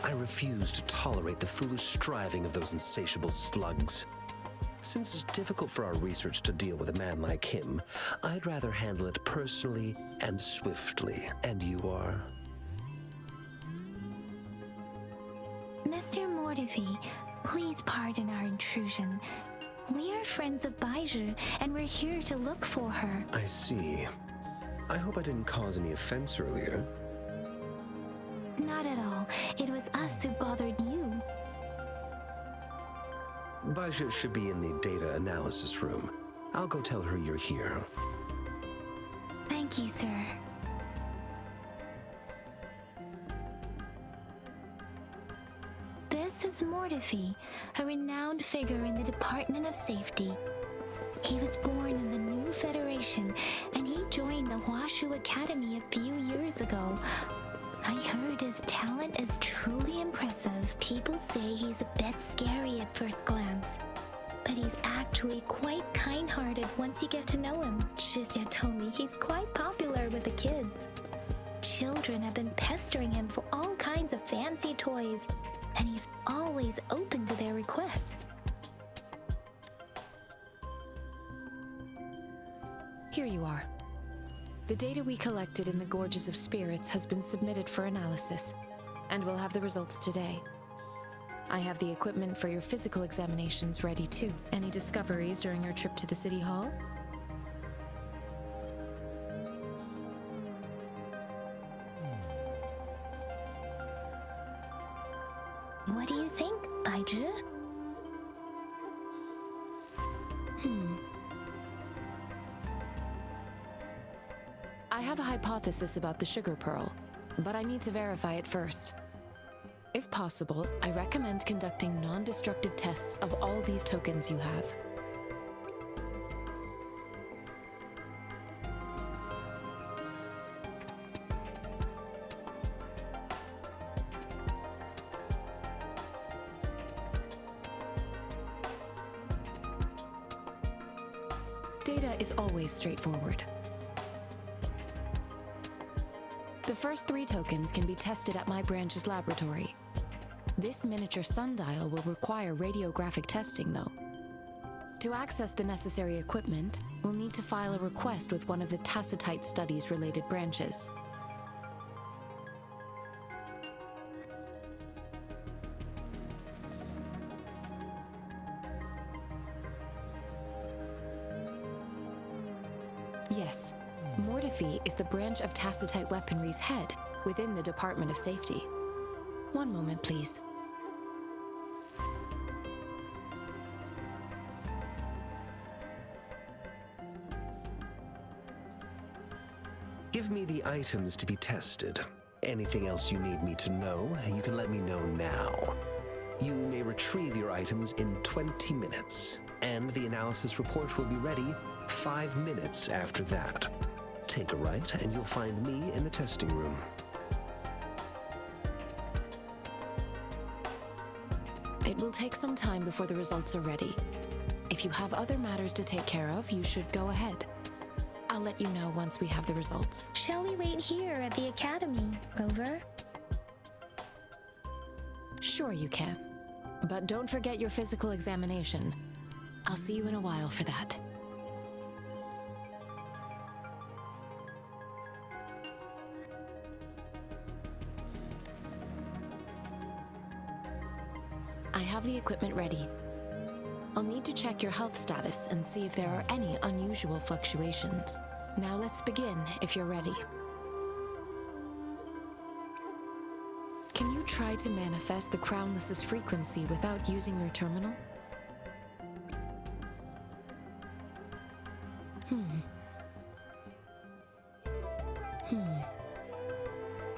I refuse to tolerate the foolish striving of those insatiable slugs. Since it's difficult for our research to deal with a man like him, I'd rather handle it personally and swiftly. And you are? Mr. Mortifi, please pardon our intrusion. We are friends of Baizhi, and we're here to look for her. I see. I hope I didn't cause any offense earlier. Not at all. It was us who bothered you. Baizhi should be in the data analysis room. I'll go tell her you're here. Thank you, sir. This is Mortifi, a renowned figure in the Department of Safety. He was born in the New Federation, and he joined the Huashu Academy a few years ago. I heard his talent is truly impressive. People say he's a bit scary at first glance, but he's actually quite kind-hearted once you get to know him. Shixia told me he's quite popular with the kids. Children have been pestering him for all kinds of fancy toys, and he's always open to their requests. Here you are. The data we collected in the Gorges of Spirits has been submitted for analysis, and we'll have the results today. I have the equipment for your physical examinations ready too. Any discoveries during your trip to the City Hall? What do you think, Baizhi? I have a hypothesis about the sugar pearl, but I need to verify it first. If possible, I recommend conducting non-destructive tests of all these tokens you have. data is always straightforward. The first 3 tokens can be tested at my branch's laboratory. This miniature sundial will require radiographic testing, though. To access the necessary equipment, we'll need to file a request with one of the Tacitite Studies-related branches. Yes, Mortifi is the branch of Tacitite Weaponry's head within the Department of Safety. One moment, please. Give me the items to be tested. Anything else you need me to know, you can let me know now. You may retrieve your items in 20 minutes, and the analysis report will be ready 5 minutes after that. Take a right, and you'll find me in the testing room. It will take some time before the results are ready. If you have other matters to take care of, you should go ahead. I'll let you know once we have the results. Shall we wait here at the academy, Rover? Sure you can. But don't forget your physical examination. I'll see you in a while for that. I have the equipment ready. I'll need to check your health status and see if there are any unusual fluctuations. Now let's begin, if you're ready. Can you try to manifest the Crownless's frequency without using your terminal?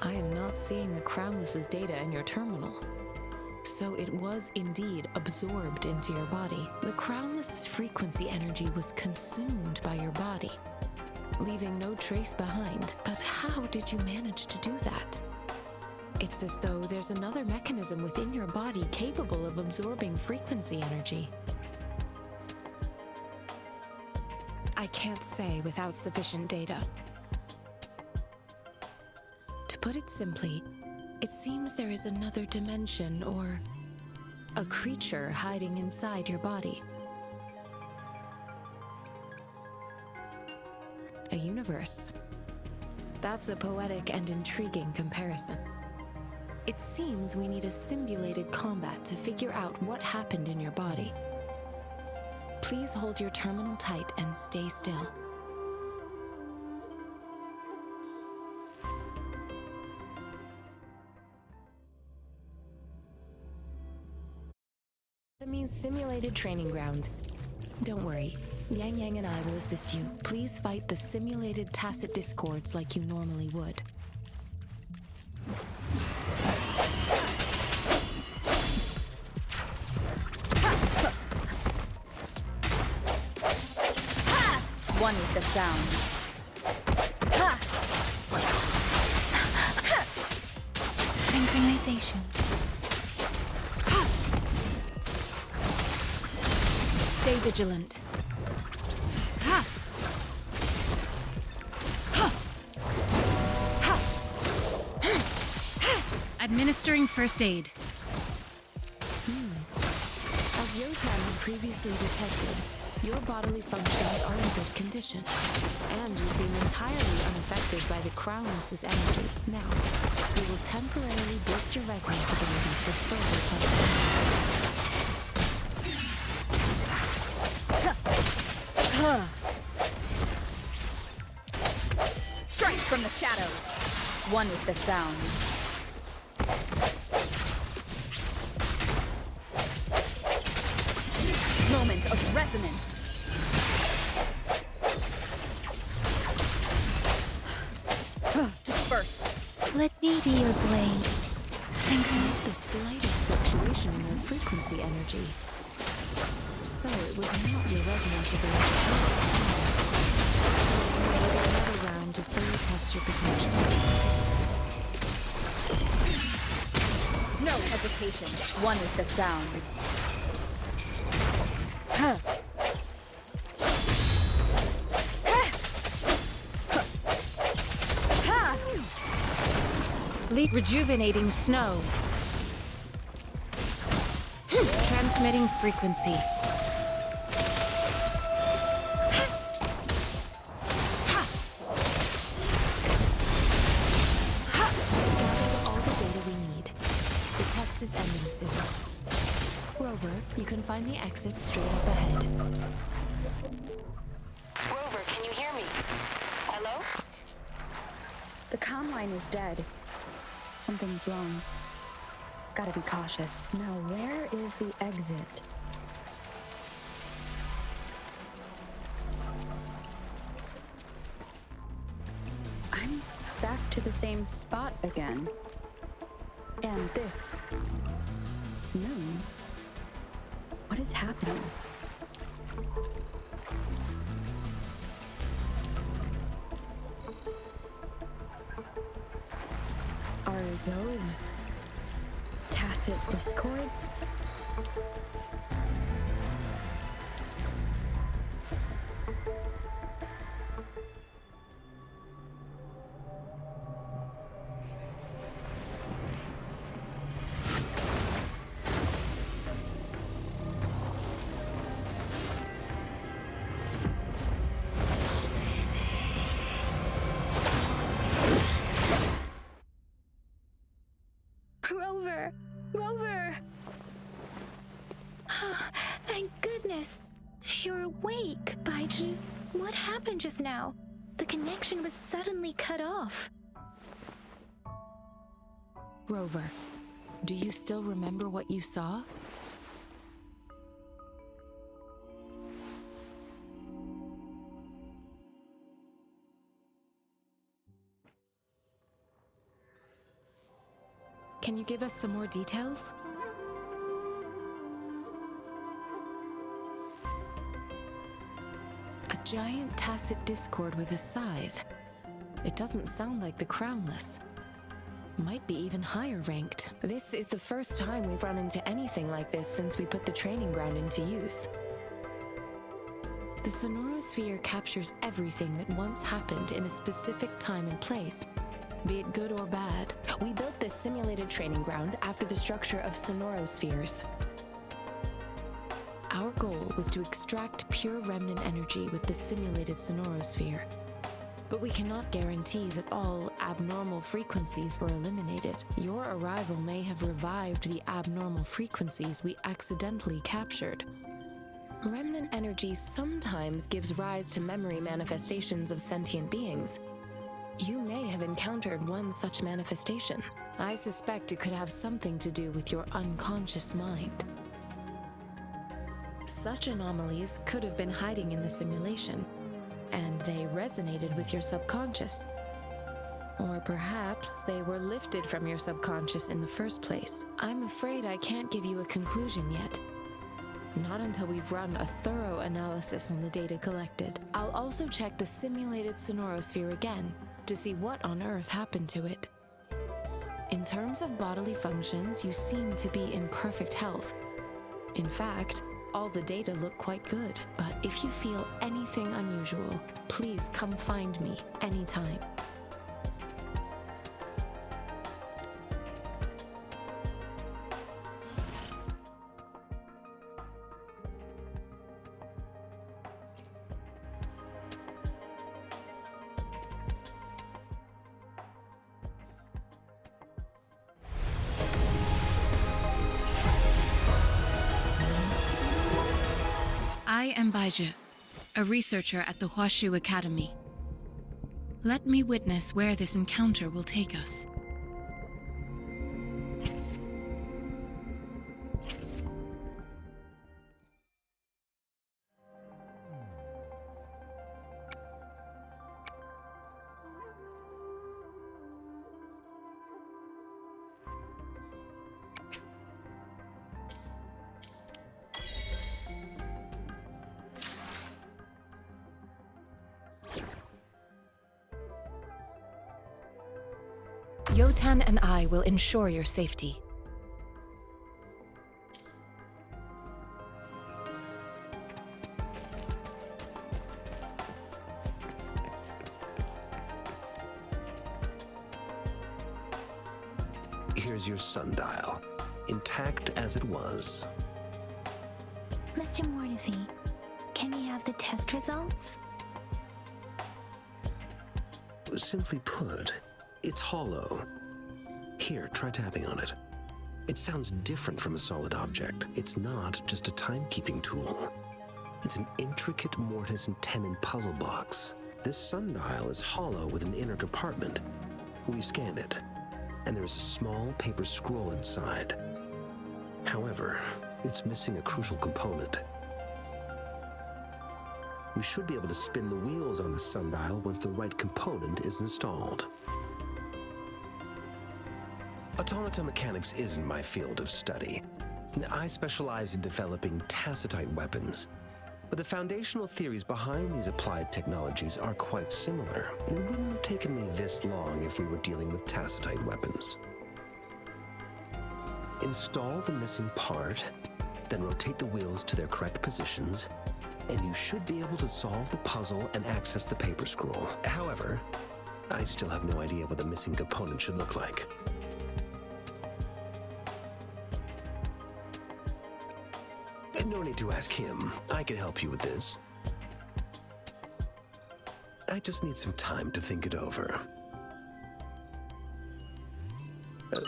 I am not seeing the Crownless's data in your terminal. So it was indeed absorbed into your body. The Crownless's frequency energy was consumed by your body, leaving no trace behind. But how did you manage to do that? It's as though there's another mechanism within your body capable of absorbing frequency energy. I can't say without sufficient data. To put it simply, it seems there is another dimension or a creature hiding inside your body. A universe. That's a poetic and intriguing comparison. It seems we need a simulated combat to figure out what happened in your body. Please hold your terminal tight and stay still. Enemy's simulated training ground. Don't worry, Yang Yang and I will assist you. Please fight the simulated tacit discords like you normally would. One with the sound. Synchronization. Stay vigilant. Administering first aid. As Yotan had previously detected, your bodily functions are in good condition, and you seem entirely unaffected by the Crownless's energy. Now, we will temporarily boost your resonance ability for further testing. Strike from the shadows. One with the sound. Moment of resonance. Disperse. Let me be your blade. Synchronize the slightest fluctuation in your frequency energy. So it was not your resonance ability. We'll do another round to fully test your potential. No hesitation. One with the sounds. Rejuvenating snow. Transmitting frequency. Gathered all the data we need. The test is ending soon. Rover, you can find the exit straight up ahead. Rover, can you hear me? Hello? The comm line is dead. Something's wrong. Gotta be cautious. Now, where is the exit? I'm back to the same spot again. And this moon. What is happening? Are those tacit discords? Rover! Rover! Thank goodness! You're awake, Baiju. What happened just now? The connection was suddenly cut off. Rover, do you still remember what you saw? Can you give us some more details? A giant tacit discord with a scythe. It doesn't sound like the Crownless. Might be even higher ranked. This is the first time we've run into anything like this since we put the training ground into use. The Sonorosphere captures everything that once happened in a specific time and place, be it good or bad. We built this simulated training ground after the structure of Sonorospheres. Our goal was to extract pure remnant energy with the simulated Sonorosphere. But we cannot guarantee that all abnormal frequencies were eliminated. Your arrival may have revived the abnormal frequencies we accidentally captured. Remnant energy sometimes gives rise to memory manifestations of sentient beings. You may have encountered one such manifestation. I suspect it could have something to do with your unconscious mind. Such anomalies could have been hiding in the simulation, and they resonated with your subconscious. Or perhaps they were lifted from your subconscious in the first place. I'm afraid I can't give you a conclusion yet. Not until we've run a thorough analysis on the data collected. I'll also check the simulated Sonorosphere again to see what on earth happened to it. In terms of bodily functions, you seem to be in perfect health. In fact, all the data look quite good. But if you feel anything unusual, please come find me anytime. I am Baiju, a researcher at the Huashu Academy. Let me witness where this encounter will take us. Yotan and I will ensure your safety. Here's your sundial, intact as it was. Mr. Mortefi, can we have the test results? Simply put, it's hollow. Here, try tapping on it. It sounds different from a solid object. It's not just a timekeeping tool. It's an intricate mortise and tenon puzzle box. This sundial is hollow with an inner compartment. We've scanned it, and there's a small paper scroll inside. However, it's missing a crucial component. We should be able to spin the wheels on the sundial once the right component is installed. Automata mechanics isn't my field of study. I specialize in developing tacitite weapons, but the foundational theories behind these applied technologies are quite similar. It wouldn't have taken me this long if we were dealing with tacitite weapons. Install the missing part, then rotate the wheels to their correct positions, and you should be able to solve the puzzle and access the paper scroll. However, I still have no idea what the missing component should look like. No need to ask him. I can help you with this. I just need some time to think it over.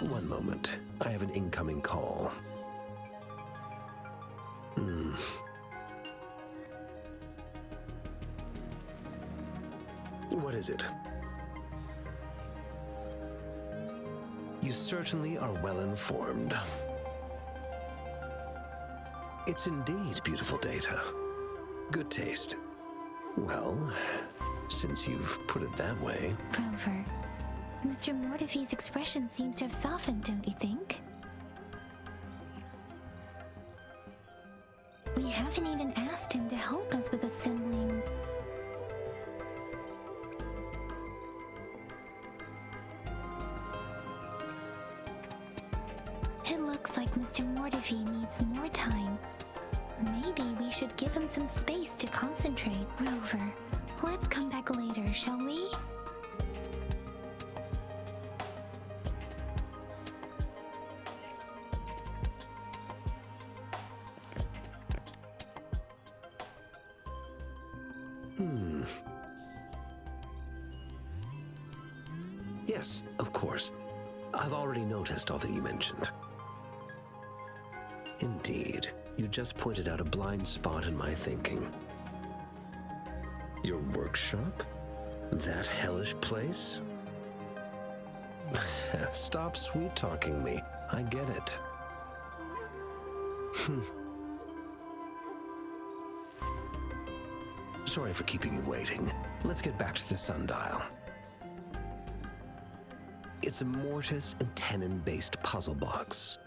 One moment. I have an incoming call. What is it? You certainly are well informed. It's indeed beautiful data. Good taste. Well, since you've put it that way... Rover, Mr. Mortefi's expression seems to have softened, don't you think? We haven't even asked him to help us with assembling... It looks like Mr. Mortefi needs more time. Maybe we should give him some space to concentrate. Rover, let's come back later, shall we? Yes, of course. I've already noticed all that you mentioned. Indeed, you just pointed out a blind spot in my thinking. Your workshop? That hellish place? Stop sweet-talking me. I get it. Sorry for keeping you waiting. Let's get back to the sundial. It's a mortise and tenon-based puzzle box.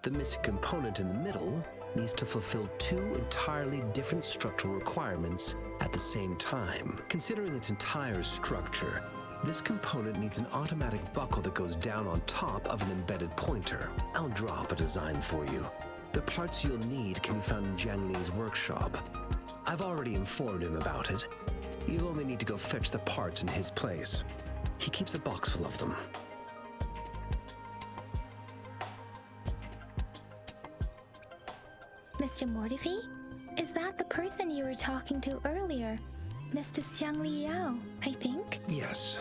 The missing component in the middle needs to fulfill two entirely different structural requirements at the same time. Considering its entire structure, this component needs an automatic buckle that goes down on top of an embedded pointer. I'll drop a design for you. The parts you'll need can be found in Jiang Li's workshop. I've already informed him about it. You'll only need to go fetch the parts in his place. He keeps a box full of them. Mr. Mortefi? Is that the person you were talking to earlier? Mr. Xiang Liao, I think? Yes.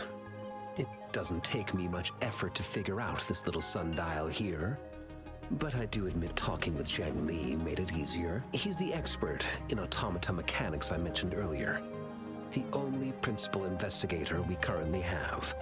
It doesn't take me much effort to figure out this little sundial here. But I do admit talking with Jiang Li made it easier. He's the expert in automata mechanics I mentioned earlier. The only principal investigator we currently have.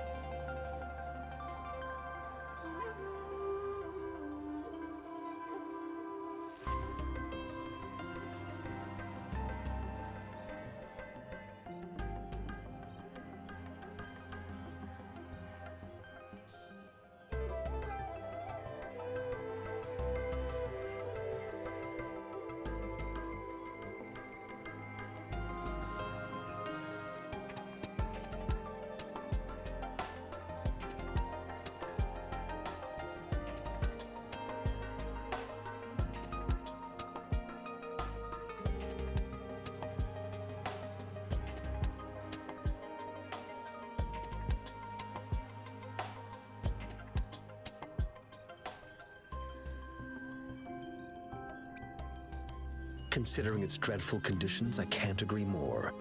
Considering its dreadful conditions, I can't agree more.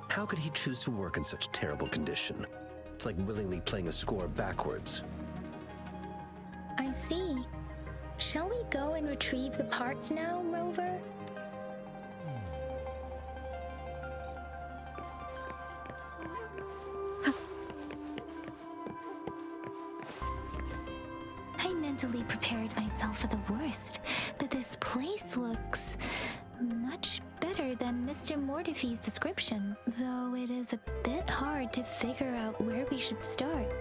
How could he choose to work in such terrible condition? It's like willingly playing a score backwards. I see. Shall we go and retrieve the parts now, Rover? I mentally prepared myself for the worst, but this place looks much better than Mr. Mortify's description, though it is a bit hard to figure out where we should start.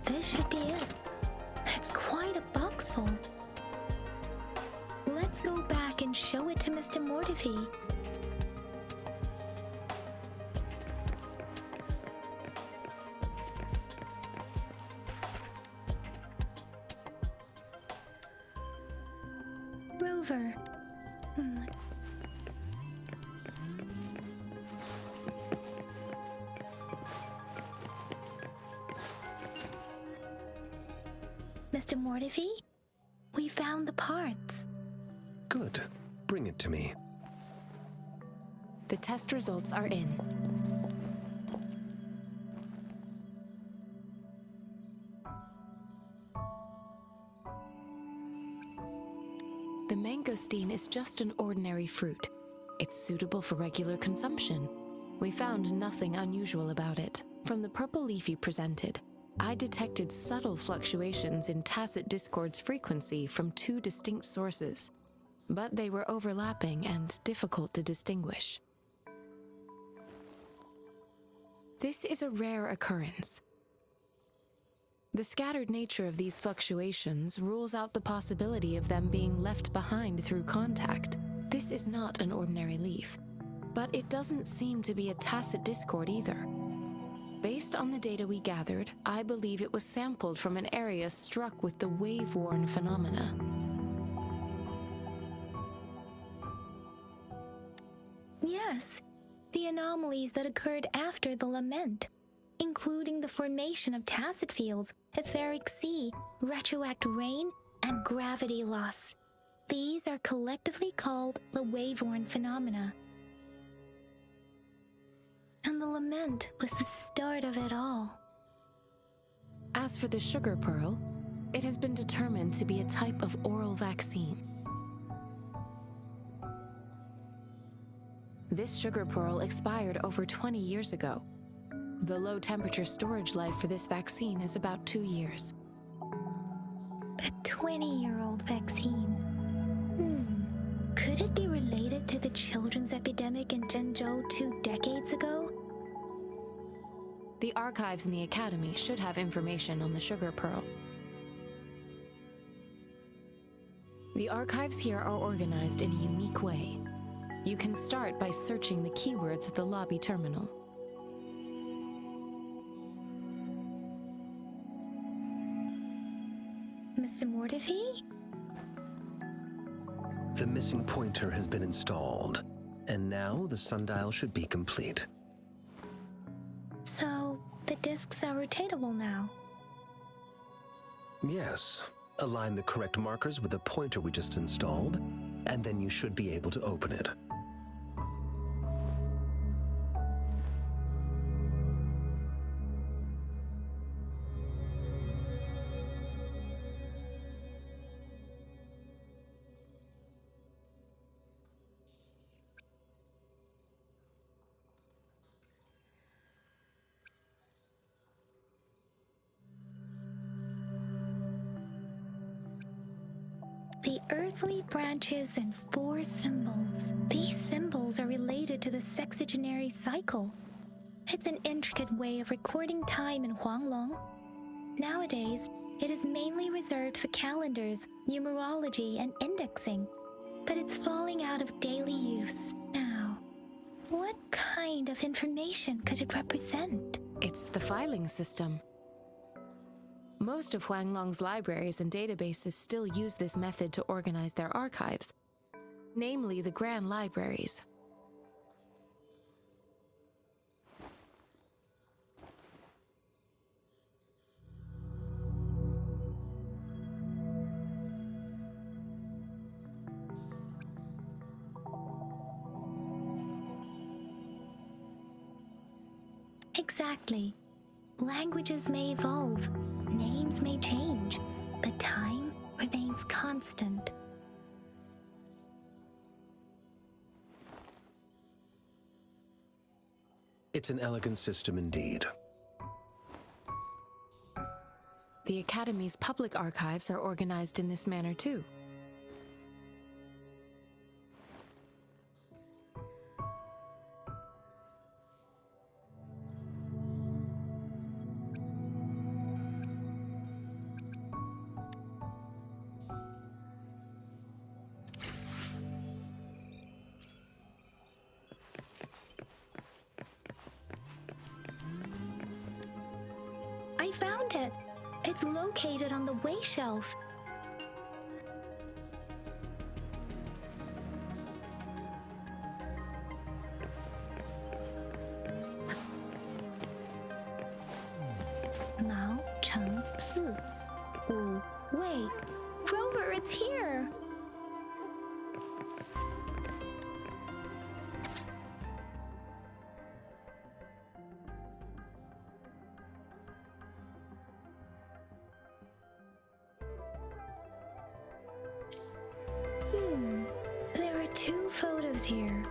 This should be it. It's quite a box full. Let's go back and show it to Mr. Mortify. Rover. Mr. Mortify, we found the parts. Good. Bring it to me. The test results are in. The mangosteen is just an ordinary fruit. It's suitable for regular consumption. We found nothing unusual about it. From the purple leaf you presented, I detected subtle fluctuations in tacit discord's frequency from two distinct sources, but they were overlapping and difficult to distinguish. This is a rare occurrence. The scattered nature of these fluctuations rules out the possibility of them being left behind through contact. This is not an ordinary leaf, but it doesn't seem to be a tacit discord either. Based on the data we gathered, I believe it was sampled from an area struck with the wave-worn phenomena. Yes, the anomalies that occurred after the lament, including the formation of tacit fields, etheric sea, retroact rain, and gravity loss. These are collectively called the wave-worn phenomena. And the lament was the start of it all. As for the sugar pearl, it has been determined to be a type of oral vaccine. This sugar pearl expired over 20 years ago. The low-temperature storage life for this vaccine is about 2 years. A 20-year-old vaccine. Could it be related to the children's epidemic in Zhenzhou 2 decades ago? The archives in the Academy should have information on the sugar pearl. The archives here are organized in a unique way. You can start by searching the keywords at the lobby terminal. Mr. Mortify? The missing pointer has been installed, and now the sundial should be complete. So, the discs are rotatable now? Yes. Align the correct markers with the pointer we just installed, and then you should be able to open it. The earthly branches and 4 symbols. These symbols are related to the sexagenary cycle. It's an intricate way of recording time in Huanglong. Nowadays, it is mainly reserved for calendars, numerology, and indexing, but it's falling out of daily use now. What kind of information could it represent? It's the filing system. Most of Huanglong's libraries and databases still use this method to organize their archives, namely the Grand Libraries. Exactly. Languages may evolve, names may change, but time remains constant. It's an elegant system indeed. The Academy's public archives are organized in this manner too. I found it! It's located on the way shelf. Now, Cheng, Si, Wu, Wei. Rover, it's here! There are 2 photos here.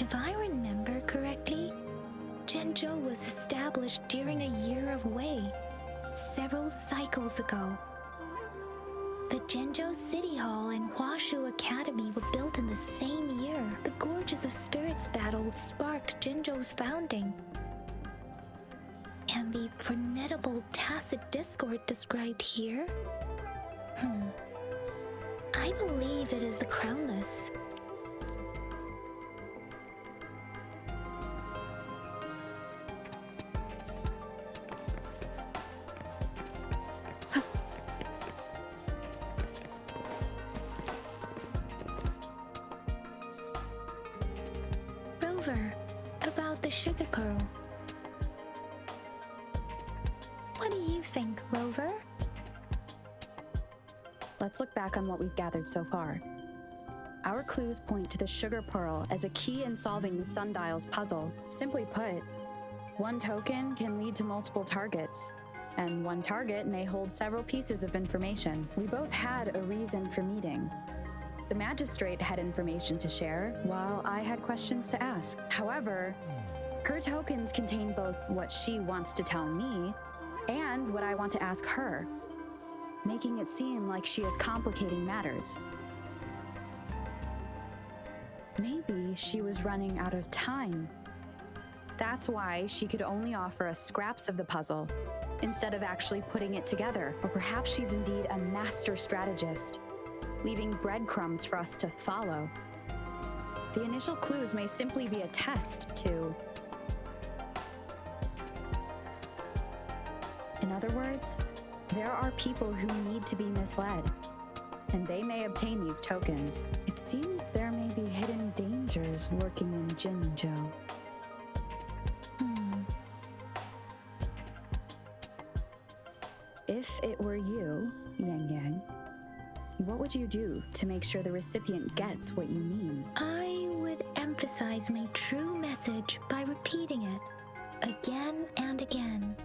If I remember correctly, Zhenzhou was established during a year of Wei, several cycles ago. The Zhenzhou City Hall and Huashu Academy were built in the same year. The Gorges of Spirits battle sparked Zhenzhou's founding. And the formidable tacit discord described here? I believe it is the Crownless. Rover, about the sugar pearl. What do you think, Rover? Let's look back on what we've gathered so far. Our clues point to the sugar pearl as a key in solving the sundial's puzzle. Simply put, one token can lead to multiple targets, and one target may hold several pieces of information. We both had a reason for meeting. The magistrate had information to share, while I had questions to ask. However, her tokens contain both what she wants to tell me and what I want to ask her, making it seem like she is complicating matters. Maybe she was running out of time. That's why she could only offer us scraps of the puzzle, instead of actually putting it together. Or perhaps she's indeed a master strategist, leaving breadcrumbs for us to follow. The initial clues may simply be a test to... In other words, there are people who need to be misled, and they may obtain these tokens. It seems there may be hidden dangers lurking in Jinzhou. If it were you, Yang Yang, what would you do to make sure the recipient gets what you mean? I would emphasize my true message by repeating it again and again.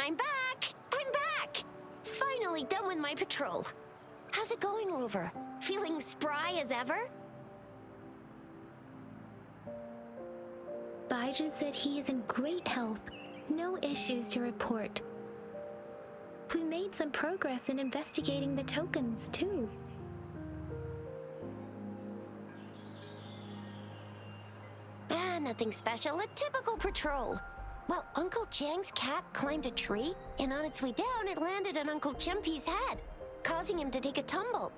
I'm back! I'm back! Finally done with my patrol. How's it going, Rover? Feeling spry as ever? Baija said he is in great health. No issues to report. We made some progress in investigating the tokens, too. Nothing special. A typical patrol. Well, Uncle Chang's cat climbed a tree, and on its way down, it landed on Uncle Chempi's head, causing him to take a tumble.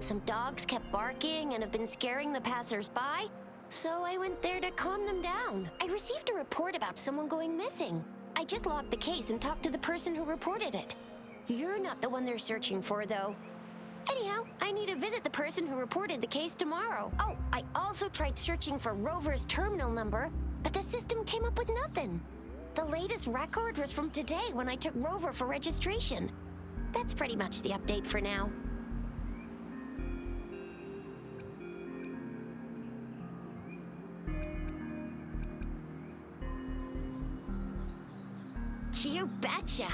Some dogs kept barking and have been scaring the passers-by, so I went there to calm them down. I received a report about someone going missing. I just logged the case and talked to the person who reported it. You're not the one they're searching for, though. Anyhow, I need to visit the person who reported the case tomorrow. Oh, I also tried searching for Rover's terminal number, but the system came up with nothing. The latest record was from today when I took Rover for registration. That's pretty much the update for now. You betcha!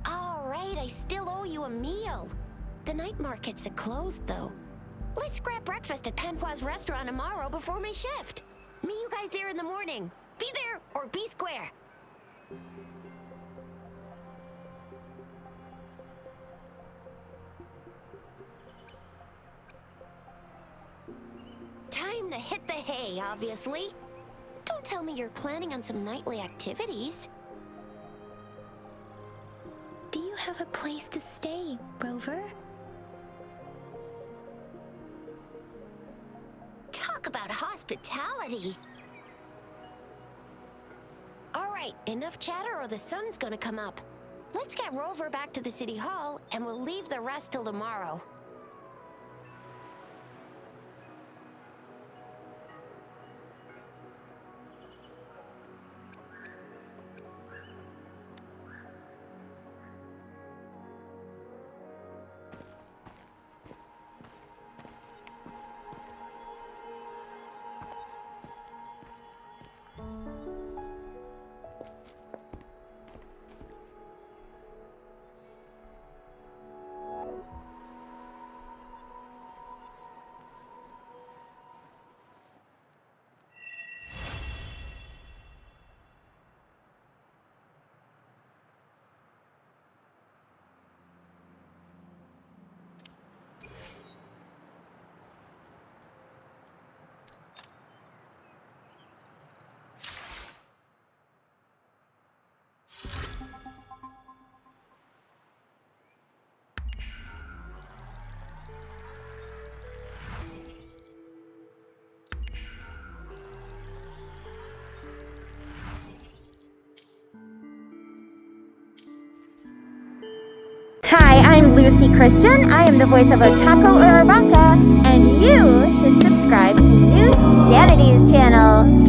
Alright, I still owe you a meal. The night markets are closed, though. Let's grab breakfast at Panhua's restaurant tomorrow before my shift. Meet you guys there in the morning. Be there or be square. Time to hit the hay, obviously. Don't tell me you're planning on some nightly activities. Do you have a place to stay, Rover? Talk about hospitality. All right, enough chatter or the sun's gonna come up. Let's get Rover back to the city hall and we'll leave the rest till tomorrow. Hi, I'm Lucy Christian. I am the voice of Ochako Uraraka, and you should subscribe to Neusxanity's channel.